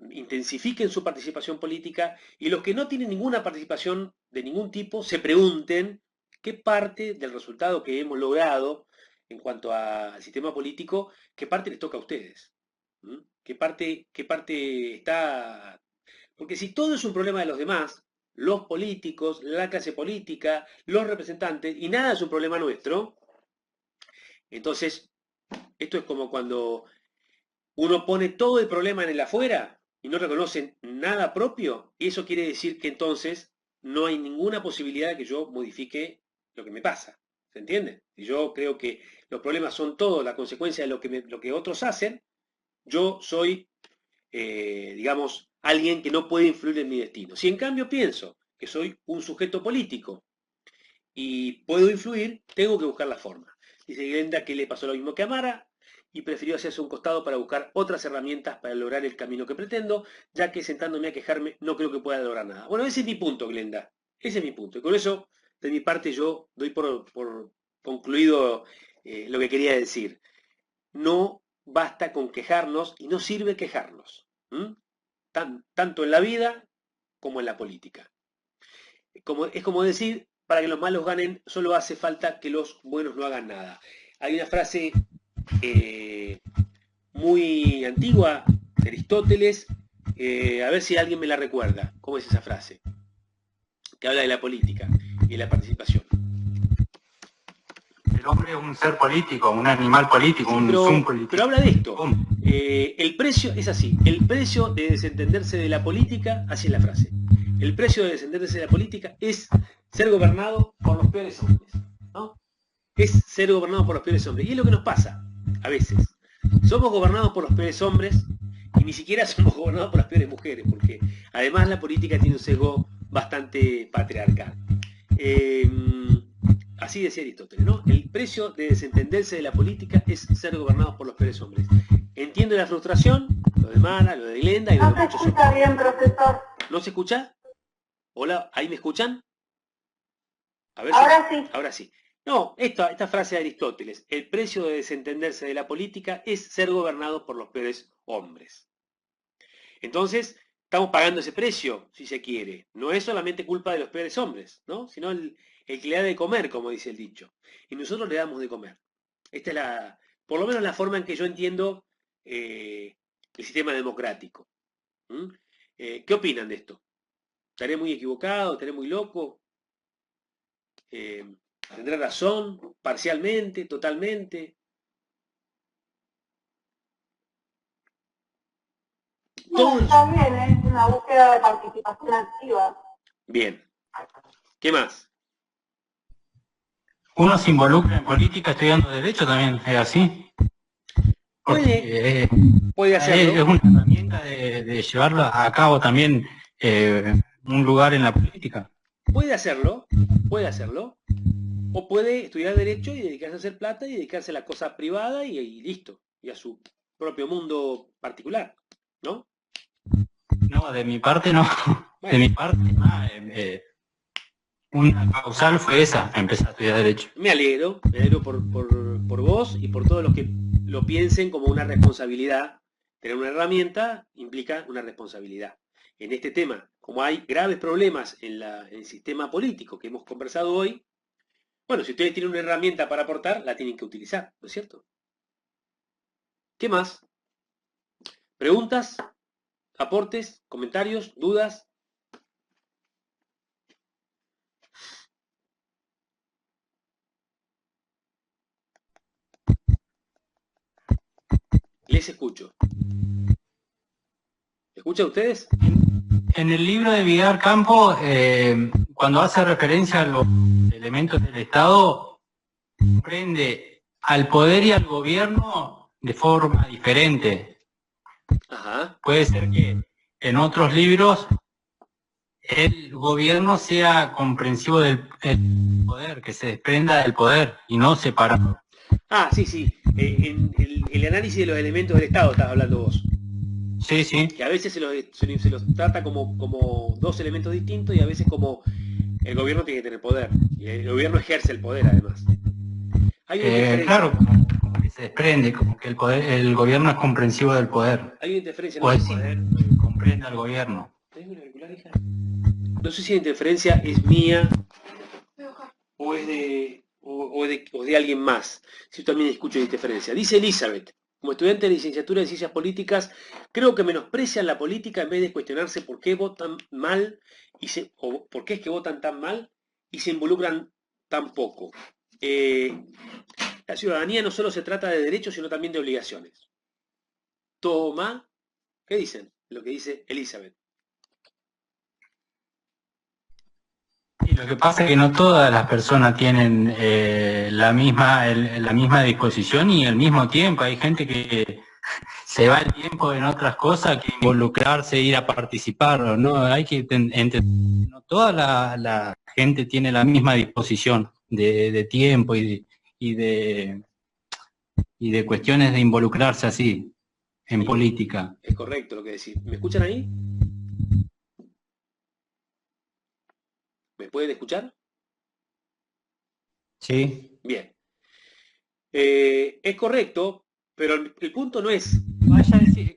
intensifiquen su participación política, y los que no tienen ninguna participación de ningún tipo se pregunten qué parte del resultado que hemos logrado en cuanto al sistema político, qué parte les toca a ustedes. ¿Qué parte está? Porque si todo es un problema de los demás, los políticos, la clase política, los representantes, y nada es un problema nuestro, entonces esto es como cuando uno pone todo el problema en el afuera y no reconoce nada propio, y eso quiere decir que entonces no hay ninguna posibilidad de que yo modifique lo que me pasa. ¿Se entiende? Si yo creo que los problemas son todo la consecuencia de lo que otros hacen, yo soy, digamos, alguien que no puede influir en mi destino. Si en cambio pienso que soy un sujeto político y puedo influir, tengo que buscar la forma. Dice Glenda que le pasó lo mismo que a Mara, y prefirió hacerse un costado para buscar otras herramientas para lograr el camino que pretendo, ya que sentándome a quejarme no creo que pueda lograr nada. Bueno, ese es mi punto, Glenda. Ese es mi punto. Y con eso, de mi parte, yo doy por concluido lo que quería decir. No basta con quejarnos y no sirve quejarnos. Tanto en la vida como en la política. Es como decir, para que los malos ganen, solo hace falta que los buenos no hagan nada. Hay una frase muy antigua de Aristóteles, a ver si alguien me la recuerda. ¿Cómo es esa frase? Que habla de la política y de la participación. El hombre es un ser político, un animal político, un zoom político. Pero habla de esto. El precio es así. El precio de desentenderse de la política, así es la frase. El precio de desentenderse de la política es ser gobernado por los peores hombres, ¿no? Es ser gobernado por los peores hombres. Y es lo que nos pasa a veces. Somos gobernados por los peores hombres y ni siquiera somos gobernados por las peores mujeres, porque además la política tiene un sesgo bastante patriarcal. Así decía Aristóteles, ¿no? El precio de desentenderse de la política es ser gobernados por los peores hombres. Entiendo la frustración, lo de Mara, lo de Glenda y lo de muchos otros. No se escucha bien, profesor. ¿No se escucha? Hola, ¿ahí me escuchan? A ver Ahora si... sí. Ahora sí. No, esta frase de Aristóteles, el precio de desentenderse de la política es ser gobernados por los peores hombres. Entonces, estamos pagando ese precio, si se quiere. No es solamente culpa de los peores hombres, ¿no? Sino el que le da de comer, como dice el dicho. Y nosotros le damos de comer. Esta es por lo menos la forma en que yo entiendo el sistema democrático. ¿Qué opinan de esto? ¿Estaré muy equivocado? ¿Estaré muy loco? ¿Tendré razón? ¿Parcialmente? ¿Totalmente? No, está bien, es una búsqueda de participación activa. Bien. ¿Qué más? Uno se involucra en política estudiando derecho también, ¿es así? Puede hacerlo. Es una herramienta de llevarlo a cabo también un lugar en la política. Puede hacerlo, o puede estudiar derecho y dedicarse a hacer plata y dedicarse a la cosa privada y listo, y a su propio mundo particular, ¿no? No, de mi parte no. Bueno. De mi parte, una causal fue esa, empezar a estudiar derecho. Me alegro por vos y por todos los que lo piensen como una responsabilidad. Tener una herramienta implica una responsabilidad. En este tema, como hay graves problemas en el sistema político que hemos conversado hoy, bueno, si ustedes tienen una herramienta para aportar, la tienen que utilizar, ¿no es cierto? ¿Qué más? ¿Preguntas? ¿Aportes? ¿Comentarios? ¿Dudas? Les escucho. ¿Escuchan ustedes? En el libro de Vidal Campo, cuando hace referencia a los elementos del Estado, comprende al poder y al gobierno de forma diferente. Ajá. Puede ser que en otros libros el gobierno sea comprensivo del poder, que se desprenda del poder y no separado. Ah, sí, sí. En el análisis de los elementos del Estado estás hablando vos. Sí, sí. Que a veces se los trata como dos elementos distintos y a veces como el gobierno tiene que tener poder. Y el gobierno ejerce el poder, además. Hay una interferencia. Claro, como que se desprende, como que el gobierno es comprensivo del poder. Hay una interferencia. O el poder comprende al gobierno. No sé si la interferencia es mía o es de alguien más. Si yo también escucho interferencia. Dice Elizabeth, como estudiante de licenciatura en Ciencias Políticas, creo que menosprecian la política en vez de cuestionarse por qué votan mal o por qué es que votan tan mal y se involucran tan poco. La ciudadanía no solo se trata de derechos, sino también de obligaciones. Toma, ¿qué dicen? Lo que dice Elizabeth. Y lo que pasa es que no todas las personas tienen la misma disposición y el mismo tiempo. Hay gente que se va el tiempo en otras cosas que involucrarse, ir a participar. No, hay que entender. No toda la gente tiene la misma disposición de tiempo y de cuestiones de involucrarse así en política. Es correcto lo que decís. ¿Me escuchan ahí? ¿Me pueden escuchar? Sí. Bien. Es correcto, pero el punto no es...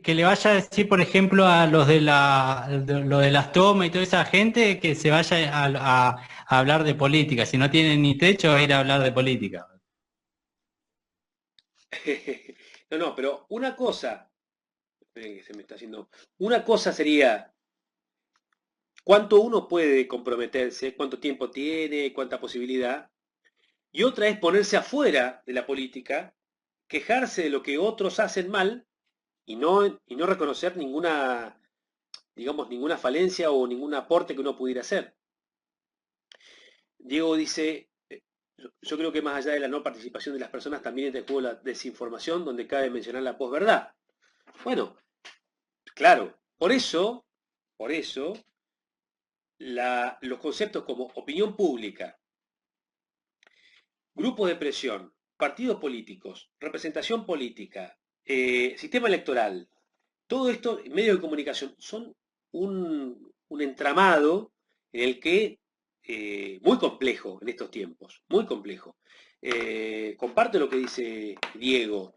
Que le vaya a decir, por ejemplo, a los de lo de las tomas y toda esa gente que se vaya a hablar de política. Si no tienen ni techo, a ir a hablar de política. No, pero una cosa... Esperen que se me está haciendo... Una cosa sería... ¿Cuánto uno puede comprometerse? ¿Cuánto tiempo tiene? ¿Cuánta posibilidad? Y otra es ponerse afuera de la política, quejarse de lo que otros hacen mal y no reconocer ninguna, digamos, ninguna falencia o ningún aporte que uno pudiera hacer. Diego dice, yo creo que más allá de la no participación de las personas también está en juego la desinformación, donde cabe mencionar la posverdad. Bueno, claro, por eso los conceptos como opinión pública, grupos de presión, partidos políticos, representación política, sistema electoral, todo esto, medios de comunicación, son un entramado en el que, muy complejo en estos tiempos, muy complejo. Comparto lo que dice Diego.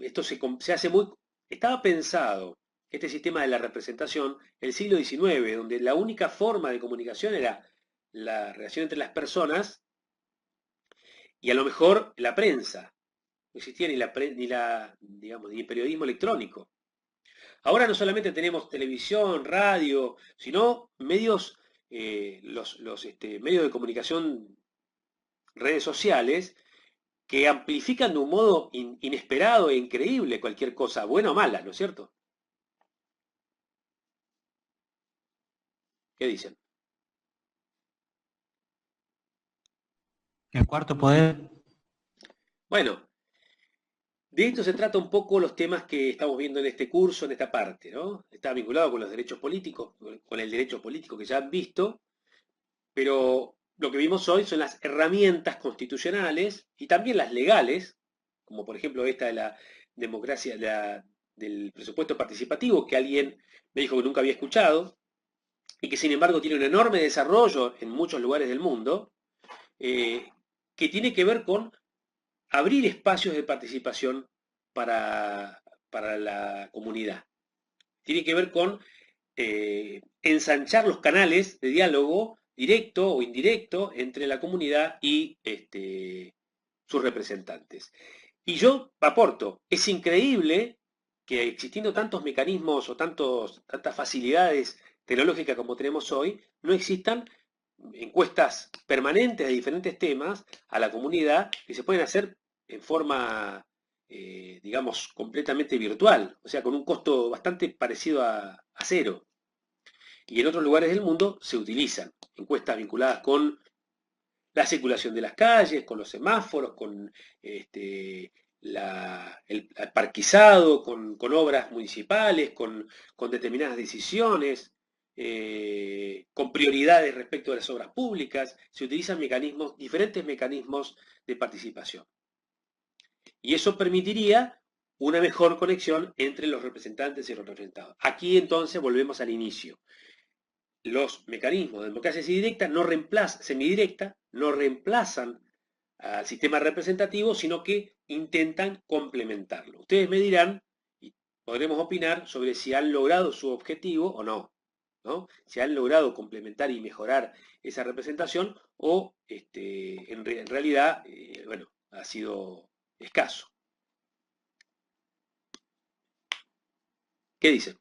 Esto se hace muy... Estaba pensado este sistema de la representación el siglo XIX, donde la única forma de comunicación era la relación entre las personas y a lo mejor la prensa. No existía ni el periodismo electrónico. Ahora no solamente tenemos televisión, radio, sino medios, los medios de comunicación, redes sociales, que amplifican de un modo inesperado e increíble cualquier cosa, buena o mala, ¿no es cierto? ¿Qué dicen? El cuarto poder. Bueno, de esto se trata un poco los temas que estamos viendo en este curso, en esta parte, ¿no? Está vinculado con los derechos políticos, con el derecho político que ya han visto, pero lo que vimos hoy son las herramientas constitucionales y también las legales, como por ejemplo esta de la democracia, del presupuesto participativo, que alguien me dijo que nunca había escuchado, y que sin embargo tiene un enorme desarrollo en muchos lugares del mundo, que tiene que ver con abrir espacios de participación para la comunidad. Tiene que ver con ensanchar los canales de diálogo directo o indirecto entre la comunidad y sus representantes. Y yo aporto, es increíble que existiendo tantos mecanismos o tantas facilidades tecnológicas como tenemos hoy, no existan encuestas permanentes de diferentes temas a la comunidad que se pueden hacer en forma, digamos, completamente virtual, o sea, con un costo bastante parecido a cero. Y en otros lugares del mundo se utilizan encuestas vinculadas con la circulación de las calles, con los semáforos, con el parquizado, con obras municipales, con determinadas decisiones, con prioridades respecto a las obras públicas. Se utilizan diferentes mecanismos de participación. Y eso permitiría una mejor conexión entre los representantes y los representados. Aquí entonces volvemos al inicio. Los mecanismos de democracia semidirecta no reemplazan al sistema representativo, sino que intentan complementarlo. Ustedes me dirán, y podremos opinar sobre si han logrado su objetivo o no, ¿no? Si han logrado complementar y mejorar esa representación o en realidad, bueno, ha sido escaso. ¿Qué dicen?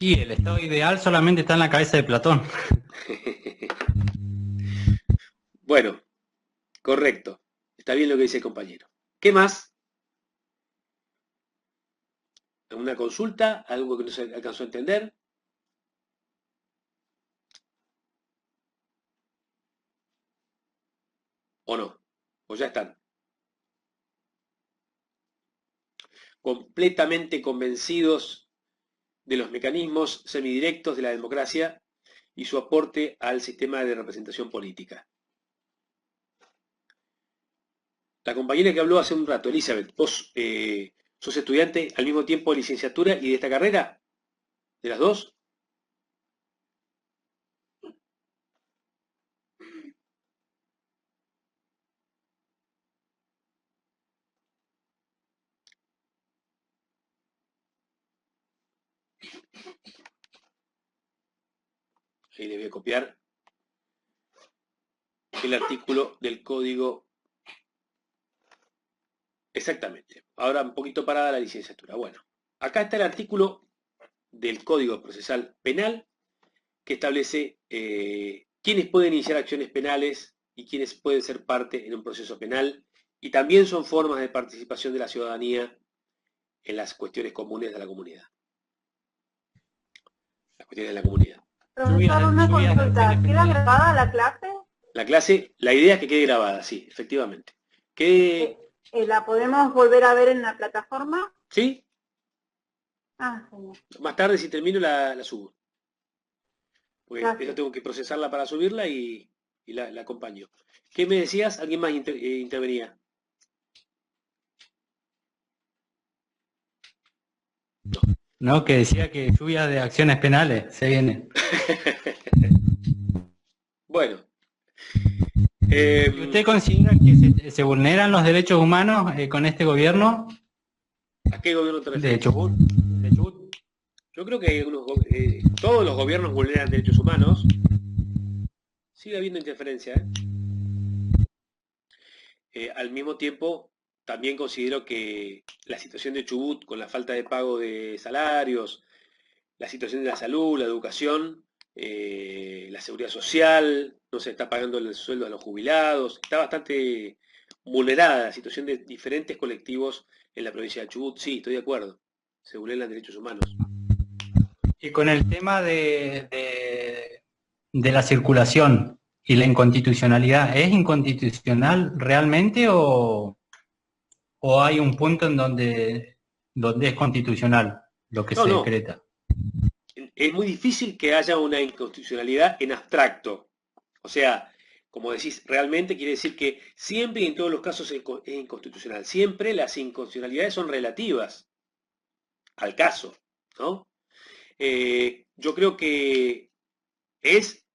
Y el estado ideal solamente está en la cabeza de Platón. Bueno, correcto. Está bien lo que dice el compañero. ¿Qué más? ¿Alguna consulta? ¿Algo que no se alcanzó a entender? ¿O no? ¿O ya están? Completamente convencidos de los mecanismos semidirectos de la democracia y su aporte al sistema de representación política. La compañera que habló hace un rato, Elizabeth, ¿vos sos estudiante al mismo tiempo de licenciatura y de esta carrera? ¿De las dos? Ahí le voy a copiar el artículo del código. Exactamente. Ahora un poquito parada la licenciatura. Bueno, acá está el artículo del Código Procesal Penal que establece quiénes pueden iniciar acciones penales y quiénes pueden ser parte en un proceso penal, y también son formas de participación de la ciudadanía en las cuestiones comunes de la comunidad. Las cuestiones de la comunidad. Profesor, una consulta. ¿Queda grabada la clase? La clase, la idea es que quede grabada, sí, efectivamente. ¿La podemos volver a ver en la plataforma? ¿Sí? Ah, genial. Más tarde, si termino, la subo. Porque Gracias. yo tengo que procesarla para subirla y la acompaño. ¿Qué me decías? ¿Alguien más intervenía? No, que decía que lluvia de acciones penales se viene. Bueno. ¿Y usted considera que se vulneran los derechos humanos con este gobierno? ¿A qué gobierno te refieres? De Chubut. Yo creo que hay todos los gobiernos vulneran derechos humanos. Sigue habiendo interferencia, al mismo tiempo, también considero que la situación de Chubut, con la falta de pago de salarios, la situación de la salud, la educación, la seguridad social, no se está pagando el sueldo a los jubilados, está bastante vulnerada la situación de diferentes colectivos en la provincia de Chubut. Sí, estoy de acuerdo, se vulneran derechos humanos. Y con el tema de la circulación y la inconstitucionalidad, ¿es inconstitucional realmente o hay un punto en donde es constitucional lo que se decreta? Es muy difícil que haya una inconstitucionalidad en abstracto. O sea, como decís, realmente quiere decir que siempre y en todos los casos es inconstitucional. Siempre las inconstitucionalidades son relativas al caso, ¿no? Yo creo que es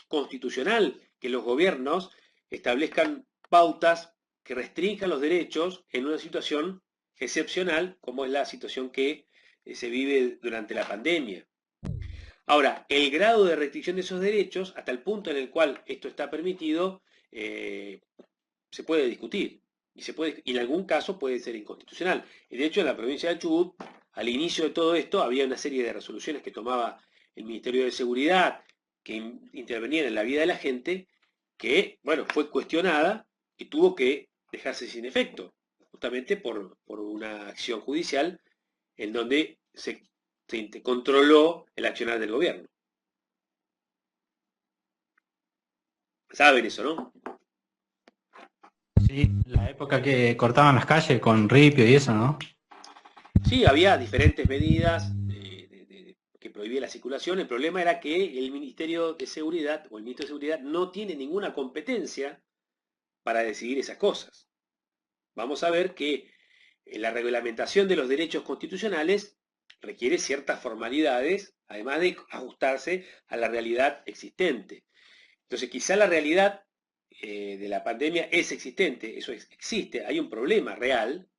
constitucional que los gobiernos establezcan pautas que restrinjan los derechos en una situación excepcional como es la situación que se vive durante la pandemia. Ahora, el grado de restricción de esos derechos, hasta el punto en el cual esto está permitido, se puede discutir y en algún caso puede ser inconstitucional. De hecho, en la provincia de Chubut, al inicio de todo esto, había una serie de resoluciones que tomaba el Ministerio de Seguridad que intervenían en la vida de la gente, que, bueno, fue cuestionada y tuvo que dejarse sin efecto, justamente por una acción judicial en donde se controló el accionar del gobierno. Saben eso, ¿no? Sí, la época que cortaban las calles con ripio y eso, ¿no? Sí, había diferentes medidas que prohibían la circulación. El problema era que el Ministerio de Seguridad o el Ministro de Seguridad no tiene ninguna competencia para decidir esas cosas. Vamos a ver que la reglamentación de los derechos constitucionales requiere ciertas formalidades, además de ajustarse a la realidad existente. Entonces, quizá la realidad de la pandemia es existente, eso existe, hay un problema real,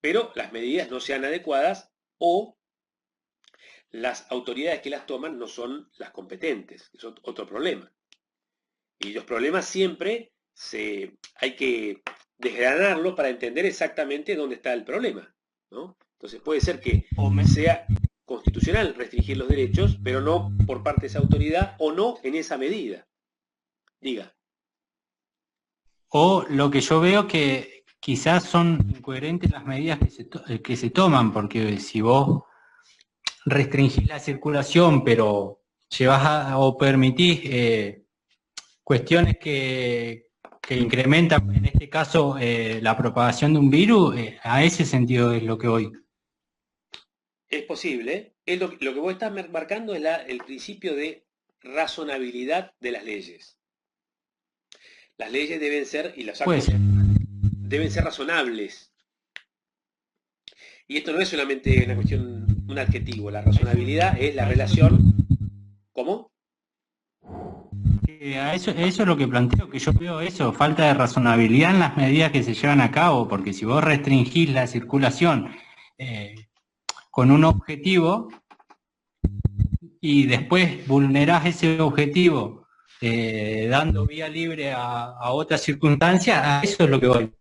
pero las medidas no sean adecuadas o las autoridades que las toman no son las competentes, es otro problema. Y los problemas siempre hay que desgranarlos para entender exactamente dónde está el problema, ¿no? Entonces puede ser que sea constitucional restringir los derechos, pero no por parte de esa autoridad o no en esa medida. Diga. O lo que yo veo que quizás son incoherentes las medidas que se toman, porque si vos restringís la circulación, pero llevas o permitís cuestiones que incrementan, en este caso, la propagación de un virus, a ese sentido es lo que voy. Es posible. Es lo que vos estás marcando es el principio de razonabilidad de las leyes. Las leyes deben ser, y los actos deben ser razonables. Y esto no es solamente una cuestión, un adjetivo. La razonabilidad es la relación. ¿Cómo? Eso es lo que planteo, que yo veo eso, falta de razonabilidad en las medidas que se llevan a cabo, porque si vos restringís la circulación con un objetivo y después vulnerás ese objetivo dando vía libre a otras circunstancias, a eso es lo que voy.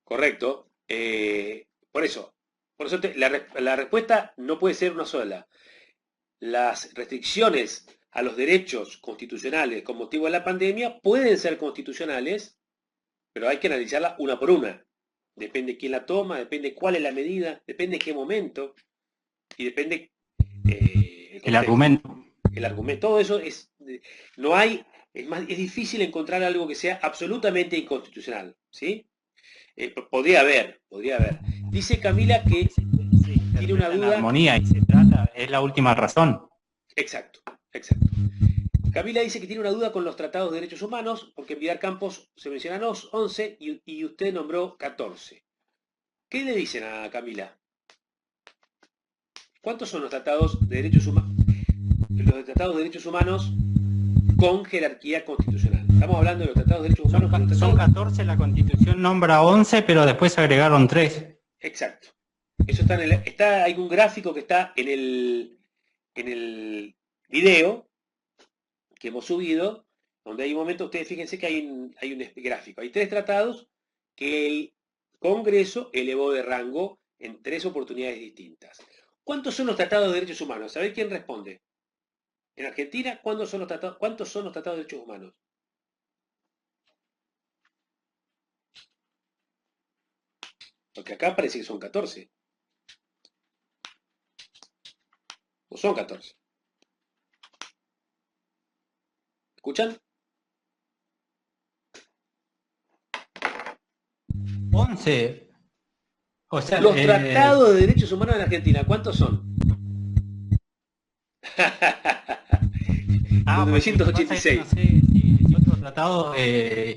Correcto. Por eso la respuesta no puede ser una sola. Las restricciones a los derechos constitucionales con motivo de la pandemia pueden ser constitucionales, pero hay que analizarla una por una. Depende quién la toma, depende cuál es la medida, depende qué momento y depende el argumento. El argumento, todo eso no hay, es difícil encontrar algo que sea absolutamente inconstitucional, ¿sí? Podría haber. Dice Camila que tiene una duda. Armonía y se trata, es la última razón. Exacto. Camila dice que tiene una duda con los tratados de derechos humanos, porque en Vidal Campos se mencionan 11 y usted nombró 14. ¿Qué le dicen a Camila? ¿Cuántos son los tratados de derechos humanos? Los tratados de derechos humanos con jerarquía constitucional. Estamos hablando de los tratados de derechos humanos. Son 14, la Constitución nombra 11, pero después agregaron 3. Exacto. Eso hay un gráfico que está en el video que hemos subido, donde hay un momento, ustedes fíjense que hay un gráfico. Hay 3 tratados que el Congreso elevó de rango en 3 oportunidades distintas. ¿Cuántos son los tratados de derechos humanos? A ver quién responde. En Argentina, ¿cuántos son los tratados de derechos humanos? Porque acá parece que son 14. ¿O son 14? ¿Escuchan? 11. O sea, los tratados de derechos humanos en Argentina, ¿cuántos son? 1986. No sé si otros tratados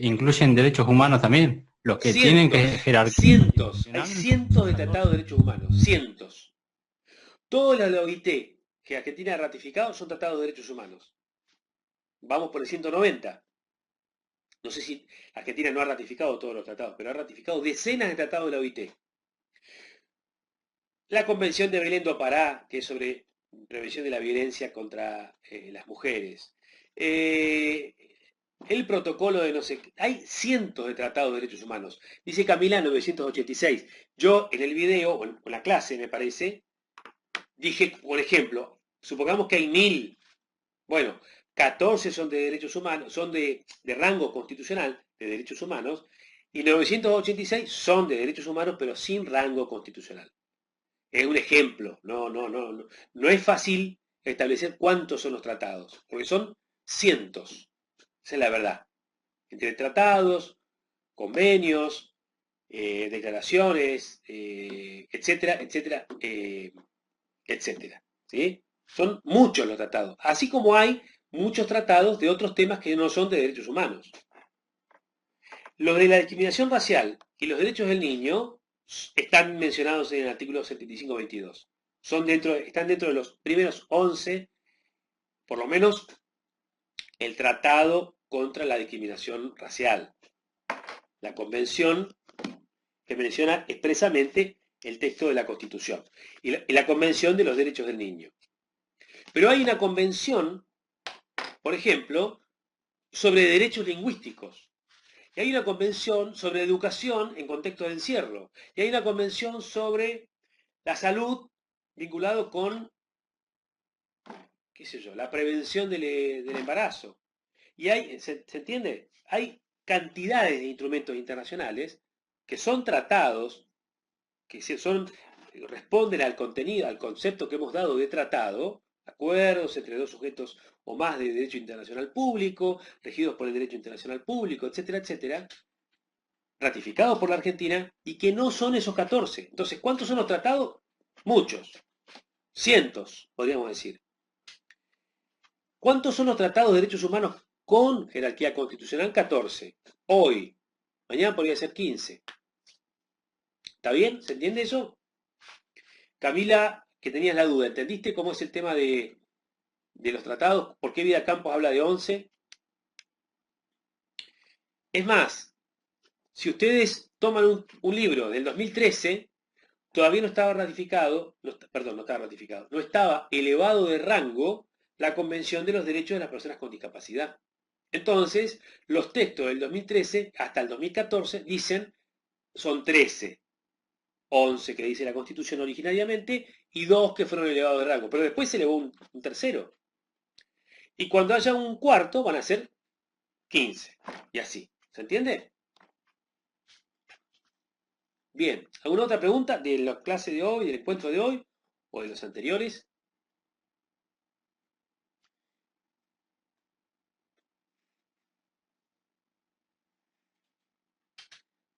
incluyen derechos humanos también, los que tienen que jerarquizar. Hay cientos de tratados de derechos humanos, cientos. Todos los de la OIT que Argentina ha ratificado son tratados de derechos humanos. Vamos por el 190. no sé si Argentina no ha ratificado todos los tratados, pero ha ratificado decenas de tratados de la OIT. La Convención de Belén do Pará, que es sobre prevención de la violencia contra las mujeres. El protocolo de no sé qué. Hay cientos de tratados de derechos humanos. Dice Camila 986. Yo en el video, o en la clase me parece, dije, por ejemplo, supongamos que hay 1000. Bueno, 14 son de derechos humanos, son de rango constitucional, de derechos humanos, y 986 son de derechos humanos, pero sin rango constitucional. Es un ejemplo, no es fácil establecer cuántos son los tratados, porque son cientos, esa es la verdad. Entre tratados, convenios, declaraciones, etcétera, etcétera, etcétera. ¿Sí? Son muchos los tratados, así como hay muchos tratados de otros temas que no son de derechos humanos. Los de la discriminación racial y los derechos del niño están mencionados en el artículo 75-22. Están dentro de los primeros 11, por lo menos, el Tratado contra la Discriminación Racial. La convención que menciona expresamente el texto de la Constitución. Y la Convención de los Derechos del Niño. Pero hay una convención, por ejemplo, sobre derechos lingüísticos. Y hay una convención sobre educación en contexto de encierro. Y hay una convención sobre la salud vinculado con, qué sé yo, la prevención del embarazo. Y hay, ¿se entiende? Hay cantidades de instrumentos internacionales que son tratados, que responden al contenido, al concepto que hemos dado de tratado, acuerdos entre dos sujetos o más de derecho internacional público, regidos por el derecho internacional público, etcétera, etcétera, ratificados por la Argentina, y que no son esos 14. Entonces, ¿cuántos son los tratados? Muchos. Cientos, podríamos decir. ¿Cuántos son los tratados de derechos humanos con jerarquía constitucional? 14. Hoy. Mañana podría ser 15. ¿Está bien? ¿Se entiende eso? Camila, que tenías la duda, ¿entendiste cómo es el tema de los tratados? ¿Por qué Vida Campos habla de 11? Es más, si ustedes toman un libro del 2013, todavía no estaba ratificado, no estaba elevado de rango la Convención de los Derechos de las Personas con Discapacidad. Entonces, los textos del 2013 hasta el 2014 dicen, son 13. 11 que dice la Constitución originariamente y 2 que fueron elevados de rango, pero después se elevó un tercero. Y cuando haya un cuarto van a ser 15, y así. ¿Se entiende? Bien, ¿alguna otra pregunta de la clase de hoy, del encuentro de hoy, o de los anteriores?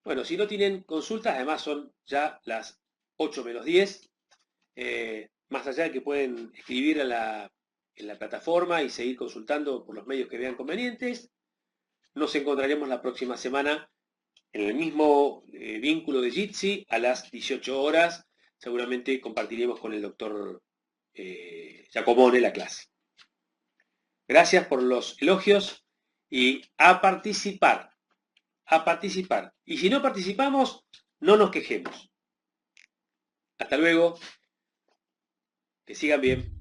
Bueno, si no tienen consultas, además son ya las 8 menos 10, más allá de que pueden escribir en la plataforma y seguir consultando por los medios que vean convenientes, nos encontraremos la próxima semana en el mismo vínculo de Jitsi a las 18 horas. Seguramente compartiremos con el doctor Giacomone la clase. Gracias por los elogios y a participar. A participar. Y si no participamos, no nos quejemos. Hasta luego. Que sigan bien.